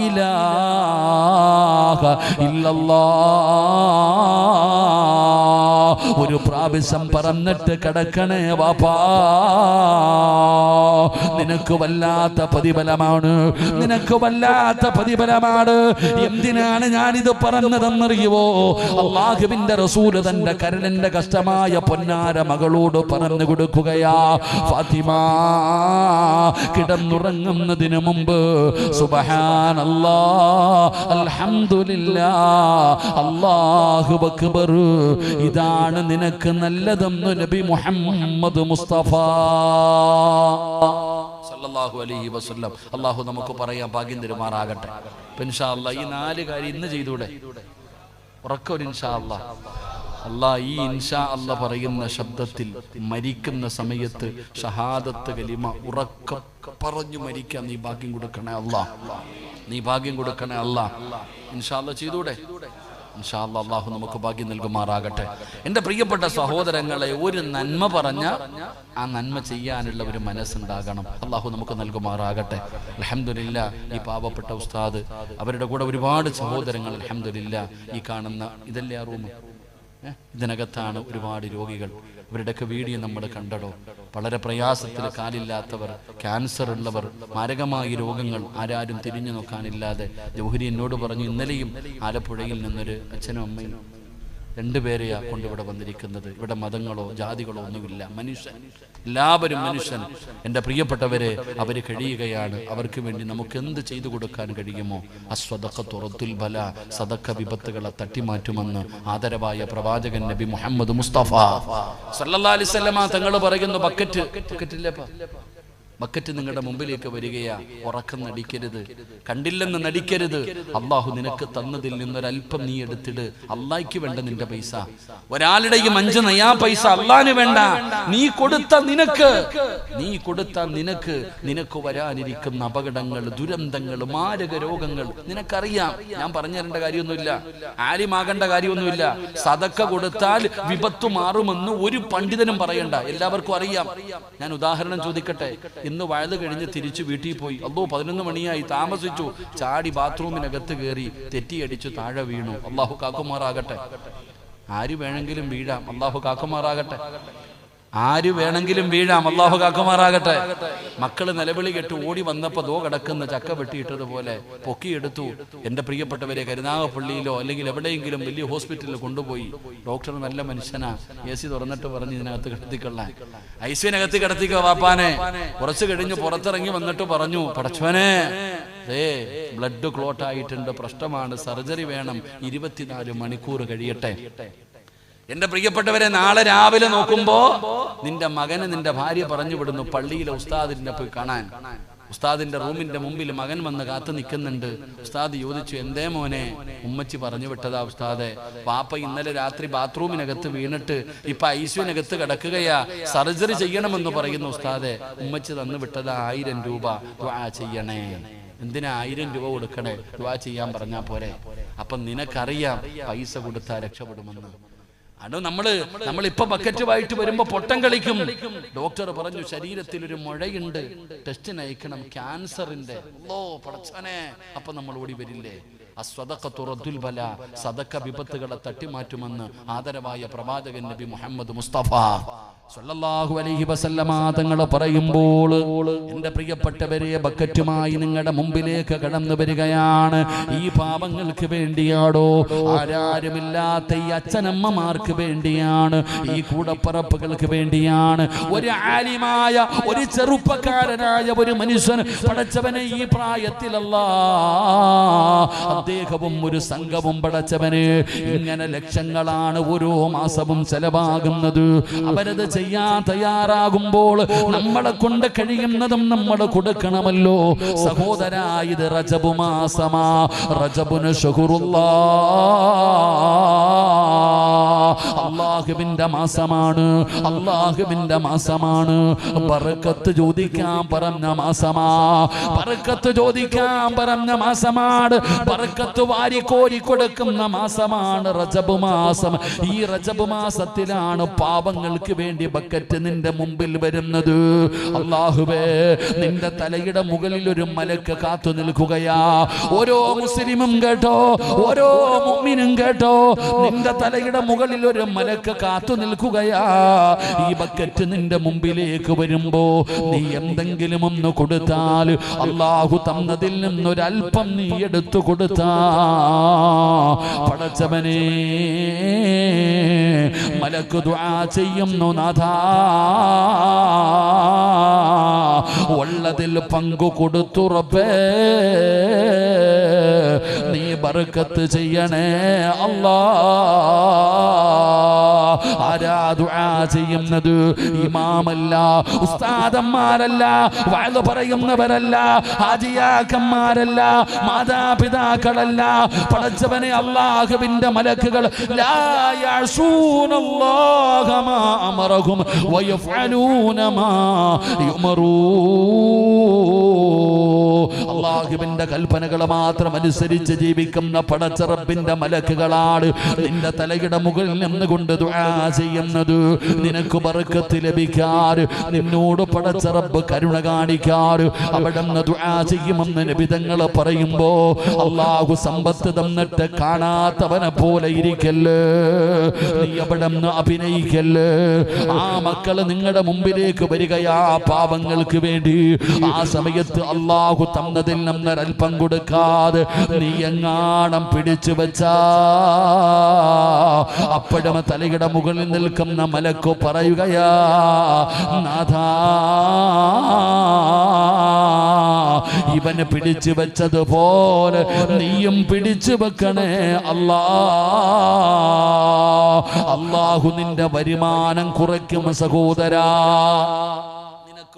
ഇലാഹ ഇല്ലല്ലാഹ് ഒരു പ്രാവശ്യം പറഞ്ഞിട്ട് കിടക്കണേ വാപ്പാ. നിനക്ക് വല്ലാത്ത പ്രതിഫലമാണ്, നിനക്ക് വല്ലാത്ത പ്രതിഫലമാണ്. എന്തിനാണ് ഞാനിത് പറഞ്ഞതെന്നറിയുവോ? അല്ലാഹുവിന്റെ റസൂല് തന്റെ കരളിന്റെ കഷ്ടമായ പൊന്നാര മകളോട് പറഞ്ഞു കൊടുക്കുകയാ. ഫാത്തിമ കിടന്നുറങ്ങുന്നതിന് മുമ്പ് സുബ്ഹാനല്ലാഹ്, അൽഹംദുലില്ലാഹ്, അല്ലാഹു അക്ബർ, ഇതാണ് നിനക്ക് നല്ലതെന്ന് നബി മുഹമ്മദ് മുസ്തഫ സല്ലല്ലാഹു അലൈഹി വസല്ലം. അല്ലാഹു നമുക്ക് പറയാൻ ഭാഗ്യം തരുമാറാകട്ടെ. ഇൻഷാ അല്ലാഹ് ഈ 4 കാര്യം ഇന്ന് ചെയ്തൂടെ? ഉറക്കൊരു ഇൻഷാ അല്ലാഹ്. അല്ലാഹ് ഈ ഇൻഷാ അല്ലാഹ് പറയുന്ന ശബ്ദത്തിൽ മരിക്കുന്ന സമയത്ത് ഷഹാദത്ത് കലിമ ഉറക്കം പറഞ്ഞു മരിക്കാൻ നീ ഭാഗ്യം കൊടുക്കണേ അല്ലാഹ്, നീ ഭാഗ്യം കൊടുക്കണേ അല്ലാഹ്. ഇൻഷാ അല്ലാഹ് ചെയ്തൂടെ? ഇൻഷാ അല്ലാഹ് അല്ലാഹു നമുക്ക് ഭാഗ്യം നൽകുമാറാകട്ടെ. എൻ്റെ പ്രിയപ്പെട്ട സഹോദരങ്ങളെ, ഒരു നന്മ പറഞ്ഞ ആ നന്മ ചെയ്യാനുള്ള ഒരു മനസ്സുണ്ടാകണം. അല്ലാഹു നമുക്ക് നൽകുമാറാകട്ടെ. അൽഹംദുലില്ലാഹ്, ഈ പാവപ്പെട്ട ഉസ്താദ്, അവരുടെ കൂടെ ഒരുപാട് സഹോദരങ്ങൾ, അൽഹംദുലില്ലാഹ്, ഈ കാണുന്ന ഇതല്ലേ ആ റൂം, ഇതിനകത്താണ് ഒരുപാട് രോഗികൾ. ഇവരുടെയൊക്കെ വീഡിയോ നമ്മൾ കണ്ടടോ. വളരെ പ്രയാസത്തിൽ, കാലില്ലാത്തവർ, ക്യാൻസർ ഉള്ളവർ, മാരകമായ രോഗങ്ങൾ, ആരാരും തിരിഞ്ഞു നോക്കാനില്ലാതെ. ജൗഹരി എന്നോട് പറഞ്ഞു, ഇന്നലെയും ആലപ്പുഴയിൽ നിന്നൊരു അച്ഛനും അമ്മയും രണ്ടുപേരെയാ കൊണ്ടിവിടെ വന്നിരിക്കുന്നത്. ഇവിടെ മതങ്ങളോ ജാതികളോ ഒന്നുമില്ല, മനുഷ്യൻ, എല്ലാവരും മനുഷ്യൻ. എൻ്റെ പ്രിയപ്പെട്ടവരെ, അവർ കഴിയുകയാണ്. അവർക്ക് വേണ്ടി നമുക്ക് എന്ത് ചെയ്തു കൊടുക്കാൻ കഴിയുമോ? അസ്വദഖത്തു റദ്ദുൽ ബല, സദഖ വിപത്തുകളെ തട്ടിമാറ്റുമെന്ന് ആദരവായ പ്രവാചകൻ നബി മുഹമ്മദ് മുസ്തഫ സല്ലല്ലാഹു അലൈഹി വസല്ലമ തങ്ങൾ പറയുന്നു. ബക്കറ്റ് നിങ്ങളുടെ മുമ്പിലേക്ക് വരികയാ. ഉറക്കം നടിക്കരുത്, കണ്ടില്ലെന്ന് നടിക്കരുത്. അള്ളാഹു നിനക്ക് തന്നതിൽ നിന്നൊരൽപ്പം നീ എടുത്തിട്. അള്ളാഹ്ക്ക് വേണ്ട നിന്റെ പൈസ, ഒരാളുടെയും 5 നയാ പൈസ അള്ളാഹിന് വേണ്ട. നീ കൊടുത്ത നിനക്ക് വരാനിരിക്കുന്ന അപകടങ്ങൾ, ദുരന്തങ്ങൾ, മാരക രോഗങ്ങൾ നിനക്കറിയാം. ഞാൻ പറഞ്ഞു തരേണ്ട കാര്യമൊന്നുമില്ല, ആലിമാകേണ്ട കാര്യമൊന്നുമില്ല. സദക്ക കൊടുത്താൽ വിപത്തു മാറുമെന്ന് ഒരു പണ്ഡിതനും പറയണ്ട, എല്ലാവർക്കും അറിയാം. ഞാൻ ഉദാഹരണം ചോദിക്കട്ടെ. ഇന്ന് വഴുത് കഴിഞ്ഞ് തിരിച്ചു വീട്ടിൽ പോയി. 11 മണിയായി, താമസിച്ചു, ചാടി ബാത്റൂമിനകത്ത് കയറി തെറ്റിയടിച്ചു താഴെ വീണു. അള്ളാഹു കാക്കുമാറാകട്ടെ. ആര് വേണമെങ്കിലും വീഴാം, അള്ളാഹു കാക്കുമാറാകട്ടെ. ആര് വേണമെങ്കിലും വീഴാം, അള്ളാഹു കാക്കുമാറാകട്ടെ. മക്കള് നിലവിളി കേട്ട് ഓടി വന്നപ്പോ ദോ കിടക്കുന്ന ചക്ക വെട്ടിയിട്ടതുപോലെ പൊക്കിയെടുത്തു. എൻ്റെ പ്രിയപ്പെട്ടവരെ, കരുനാഗപ്പള്ളിയിലോ അല്ലെങ്കിൽ എവിടെയെങ്കിലും വലിയ ഹോസ്പിറ്റലിൽ കൊണ്ടുപോയി. ഡോക്ടർ നല്ല മനുഷ്യനാ, AC തുറന്നിട്ട് പറഞ്ഞ് ഇതിനകത്ത് കിടത്തിക്കൊള്ളാൻ, ഐസിനകത്ത് കിടത്തിക്കോ വാപ്പാനെ. കുറച്ച് കഴിഞ്ഞ് പുറത്തിറങ്ങി വന്നിട്ട് പറഞ്ഞു, പടച്ചോനെ ബ്ലഡ് ക്ലോട്ട് ആയിട്ടുണ്ട്, പ്രശ്നമാണ്, സർജറി വേണം, 24 മണിക്കൂർ കഴിയട്ടെ. എന്റെ പ്രിയപ്പെട്ടവരെ, നാളെ രാവിലെ നോക്കുമ്പോ നിന്റെ മകന് നിന്റെ ഭാര്യ പറഞ്ഞു വിടുന്നു പള്ളിയിലെ ഉസ്താദിനെ പോയി കാണാൻ. ഉസ്താദിന്റെ റൂമിന്റെ മുമ്പിൽ മകൻ വന്ന് കാത്തു നിൽക്കുന്നുണ്ട്. ഉസ്താദ് ചോദിച്ചു, എന്തേ മോനെ? ഉമ്മച്ചി പറഞ്ഞു വിട്ടതാ ഉസ്താദെ, പാപ്പ ഇന്നലെ രാത്രി ബാത്റൂമിനകത്ത് വീണിട്ട് ഇപ്പൊ ഐസിയുനകത്ത് കിടക്കുകയാ, സർജറി ചെയ്യണമെന്ന് പറയുന്നു ഉസ്താദെ. ഉമ്മച്ചി തന്നു വിട്ടതാ 1000 രൂപ, ദുആ ചെയ്യണേ. എന്തിനാ 1000 രൂപ കൊടുക്കണേ? ദുആ ചെയ്യാൻ പറഞ്ഞാ പോരെ? അപ്പൊ നിനക്കറിയാം പൈസ കൊടുത്താൽ രക്ഷപ്പെടുമെന്ന്. അതോ നമ്മളിപ്പൊ ബക്കറ്റുമായിട്ട് വരുമ്പോ പൊട്ടം കളിക്കും. ഡോക്ടർ പറഞ്ഞു, ശരീരത്തിൽ ഒരു മുഴയുണ്ട്, ടെസ്റ്റിന് അയക്കണം, ക്യാൻസറിന്റെ. പടച്ചോനെ, അപ്പൊ നമ്മൾ ഓടി വരില്ലേ? അസ്വദഖത്തു റദ്ദുൽ ബല, സദഖ വിപത്തുകളെ തട്ടിമാറ്റുമെന്ന് ആദരവായ പ്രവാചകൻ നബി മുഹമ്മദ് മുസ്തഫ സല്ലല്ലാഹു അലൈഹി വസല്ലമ തങ്ങൾ പറയുമ്പോൾ, എൻ്റെ പ്രിയപ്പെട്ടവരെ, ബക്കറ്റുമായി നിങ്ങളുടെ മുമ്പിലേക്ക് കടന്നു വരികയാണ്. ഈ പാപങ്ങൾക്ക് വേണ്ടിയാണോ? ആരാരുമില്ലാത്ത ഈ അച്ഛനമ്മമാർക്ക് വേണ്ടിയാണ്, ഈ കൂടപ്പറപ്പുകൾക്ക് വേണ്ടിയാണ്. ഒരു ആലിമായ, ഒരു ചെറുപ്പക്കാരനായ ഒരു മനുഷ്യൻ, പടച്ചവനെ, ഈ പ്രായത്തിലല്ല അദ്ദേഹവും ഒരു സംഘവും പടച്ചവന് ഇങ്ങനെ ലക്ഷങ്ങളാണ് ഓരോ മാസവും ചെലവാകുന്നത്. അവരത് ചെയ്യാൻ തയ്യാറാകുമ്പോൾ നമ്മളെ കൊണ്ട് കഴിയുന്നതും നമ്മൾ കൊടുക്കണമല്ലോ സഹോദരാ. ഇത് റജബ് മാസമാ, റജബുന് അല്ലാഹുവിന്റെ മാസമാണ്, അല്ലാഹുവിന്റെ മാസമാണ്. ബർക്കത്ത് ചോദിക്കാൻ പറഞ്ഞ മാസമാ, ബർക്കത്ത് ചോദിക്കാൻ പറഞ്ഞ മാസമാണ്, ബർക്കത്ത് വാരിക്കോരി കൊടുക്കുന്ന മാസമാണ് റജബ് മാസം. ഈ റജബ് മാസത്തിലാണ് പാപങ്ങൾക്ക് വേണ്ടി ബക്കറ്റ് നിന്റെ മുമ്പിൽ വരുന്നത്. അല്ലാഹുവേ, നിന്റെ തലയുടെ മുകളിൽ ഒരു മലക്ക് കാത്തു നിൽക്കുകയാ. ഓരോ മുസ്ലിമും കേട്ടോ, ഓരോ മുഅ്മിനും കേട്ടോ, നിന്റെ തലയുടെ മുകളിൽ ഒരു മലക്ക് കാത്തു നിൽക്കുകയാ. ഈ ബക്കറ്റ് നിന്റെ മുമ്പിലേക്ക് വരുമ്പോ നീ എന്തെങ്കിലും ഒന്ന് കൊടുത്താൽ, അല്ലാഹു തന്നതിൽ നിന്നൊരൽപ്പം നീ എടുത്തു കൊടുത്താ, പടച്ചവനെ, മലക്ക് ദുആ ചെയ്യുന്നു, നാഥാ, ഉള്ളതിൽ പങ്കു കൊടുത്തു റബ്ബേ, നീ ബർക്കത്ത് ചെയ്യണേ അല്ലാ. ആരാ ദുആ ചെയ്യുന്നത്? ഇമാമല്ല, ഉസ്താദന്മാരല്ല, വഅദ് പറയുന്നവരല്ല, ഹാജിയാക്കന്മാരല്ല, മാതാപിതാക്കളല്ല. പടച്ചവനെ, അല്ലാഹുവിന്റെ മലക്കുകൾ ലാ യഅസൂനല്ലാഹ മാ അമറഹും വയഫഅലൂന മാ യുമറൂൻ. അല്ലാഹുവിന്റെ കൽപ്പനകൾ മാത്രം അനുസരിച്ച് ജീവിക്കുന്ന പടച്ച റബ്ബിന്റെ മലക്കുകളാണ് നിന്റെ തലയുടെ മുകളിൽ നിന്നുകൊണ്ട് ദുആ ചെയ്യുന്നത്. നിനക്ക് ബർക്കത്ത് ലഭിക്കാൻ, നിന്നോട് പടച്ച റബ്ബ് കരുണ കാണിക്കാൻ അവിടുന്ന് ദുആ ചെയ്യുമെന്ന് നബി തങ്ങൾ പറയുമ്പോ, അല്ലാഹു സമ്പത്ത് തന്നിട്ട് കാണാത്തവനെ പോലെ ഇരിക്കല്ലേ, നീ അവിടുന്ന് അഭിനയിക്കല്ലേ. ആ മക്കള് നിങ്ങളുടെ മുമ്പിലേക്ക് വരികയാ പാപങ്ങൾക്ക് വേണ്ടി. ആ സമയത്ത് അല്ലാഹു തന്നതിൽ അപ്പോഴും തലയുടെ മുകളിൽ നിൽക്കുന്ന മലക്കു പറയുകയാ, നാഥാ, ഇവന് പിടിച്ചു വെച്ചതുപോലെ നീയും പിടിച്ചു വെക്കണേ അല്ലാ. അല്ലാഹു നിന്റെ വരുമാനം കുറയ്ക്കും സഹോദരാ.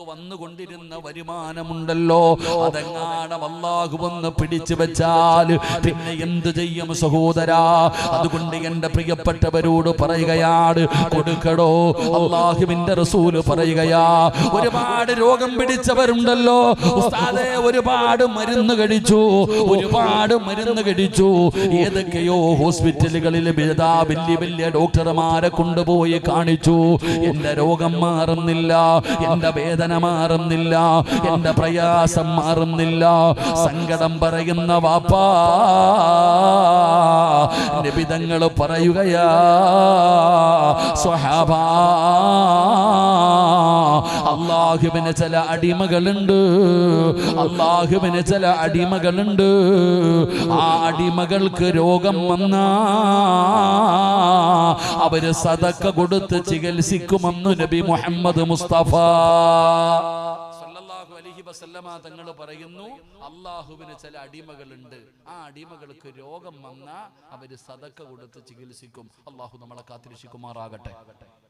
വന്നുകൊണ്ടിരുന്ന വരുമാനമുണ്ടല്ലോ, അതെങ്ങാനും അല്ലാഹു വന്ന് പിടിച്ചു വെച്ചാൽ പിന്നെ എന്ത് ചെയ്യും സഹോദരാ? അതുകൊണ്ട് എന്റെ പ്രിയപ്പെട്ടവരോട് പറയുകയാണ്, കൊടുക്കടോ. അല്ലാഹുവിന്റെ റസൂല് പറയുകയാ, ഒരുപാട് രോഗം പിടിച്ചവരുണ്ടല്ലോ ഉസ്താദേ, ഒരുപാട് മരുന്ന് കഴിച്ചു, ഏതൊക്കെയോ ഹോസ്പിറ്റലുകളിൽ വലിയ വലിയ ഡോക്ടർമാരെ കൊണ്ടുപോയി കാണിച്ചു. എന്റെ രോഗം മാറുന്നില്ല, എന്റെ വേദന മാറുന്നില്ല, എന്റെ പ്രയാസം മാറുന്നില്ല. സങ്കടം പറയുന്ന വാപ്പാ, നബി തങ്ങൾ പറയുകയാ, സ്വഹാബാ, അല്ലാഹുവിന് ചില അടിമകളുണ്ട്. ആ അടിമകൾക്ക് രോഗം വന്നാ അവര് സദക്ക കൊടുത്ത് ചികിത്സിക്കുമെന്ന് നബി മുഹമ്മദ് മുസ്തഫ സല്ലല്ലാഹു അലൈഹി വസല്ലമ തങ്ങൾ പറയുന്നു, അല്ലാഹുവിന് ചില അടിമകളുണ്ട്, ആ അടിമകൾക്ക് രോഗം വന്നാ അവര് സദക്ക കൊടുത്ത് ചികിത്സിക്കും. അല്ലാഹു നമ്മളെ കാത്തിരക്ഷിക്കുമാറാകട്ടെ.